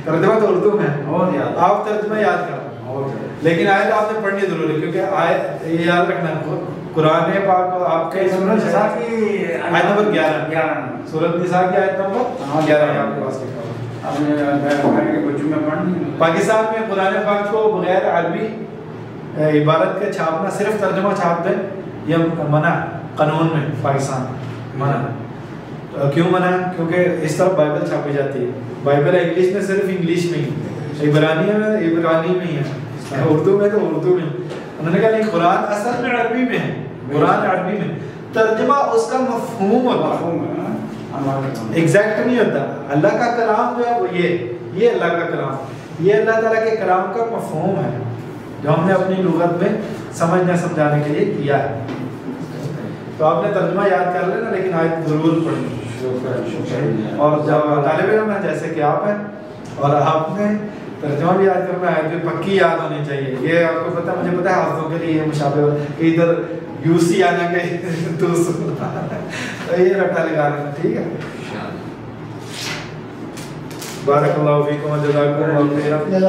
ترجمہ تو اردو میں ہے، اور یاد، آپ ترجمہ یاد کرنا، لیکن آیت آپ نے پڑھنی ضروری، کیونکہ آیت یہ یاد رکھنا ہے قرآن پاک کو آپ کے سورۃ نساء کی آیت نمبر 11 سورۃ نساء کی آیت نمبر 11 آپ کے پاس لکھا ہوا، آپ نے گھر کے بچوں میں پڑھنی ہے۔ پاکستان میں قرآن پاک کو بغیر عربی عبارت کے چھاپنا، صرف ترجمہ چھاپ دیں، یہ منع ہے قانون میں، پاکستان منع ہے۔ کیوں منع ہے؟ کیونکہ اس طرح بائبل چھاپی جاتی ہے، بائبل انگلش میں صرف انگلش میں ہی، عبرانی میں عبرانی میں ہی ہے، اردو میں تو اردو میں، انہوں نے کہا نہیں قرآن اصل میں عربی میں ہے، قرآن عربی میں، ترجمہ اس کا مفہوم ہوتا ہے، ایگزیکٹ نہیں ہوتا، اللہ کا کلام جو ہے وہ یہ اللہ کا کلام، یہ اللہ تعالیٰ کے کلام کا مفہوم ہے جو ہم نے اپنی لغت میں سمجھنے سمجھانے کے لیے کیا ہے۔ تو آپ نے ترجمہ یاد کر لینا، لیکن آیت ضرور پڑھنی، اور جب طالب علم ہیں جیسے کہ آپ ہیں اور آپ نے ترجمہ بھی یاد کرنا ہے، جو پکی یاد ہونی چاحیے، یہ آپ کو پتہ، مجھے پتہ ہے حافظوں کے لیے یہ مشابہ کہ ادھر یو سی آنا کہ دوسرا، تو یہ رٹا لگا لینا، ٹھیک ہے۔ بارک اللہ فیکم و جزاکم اللہ خیرا۔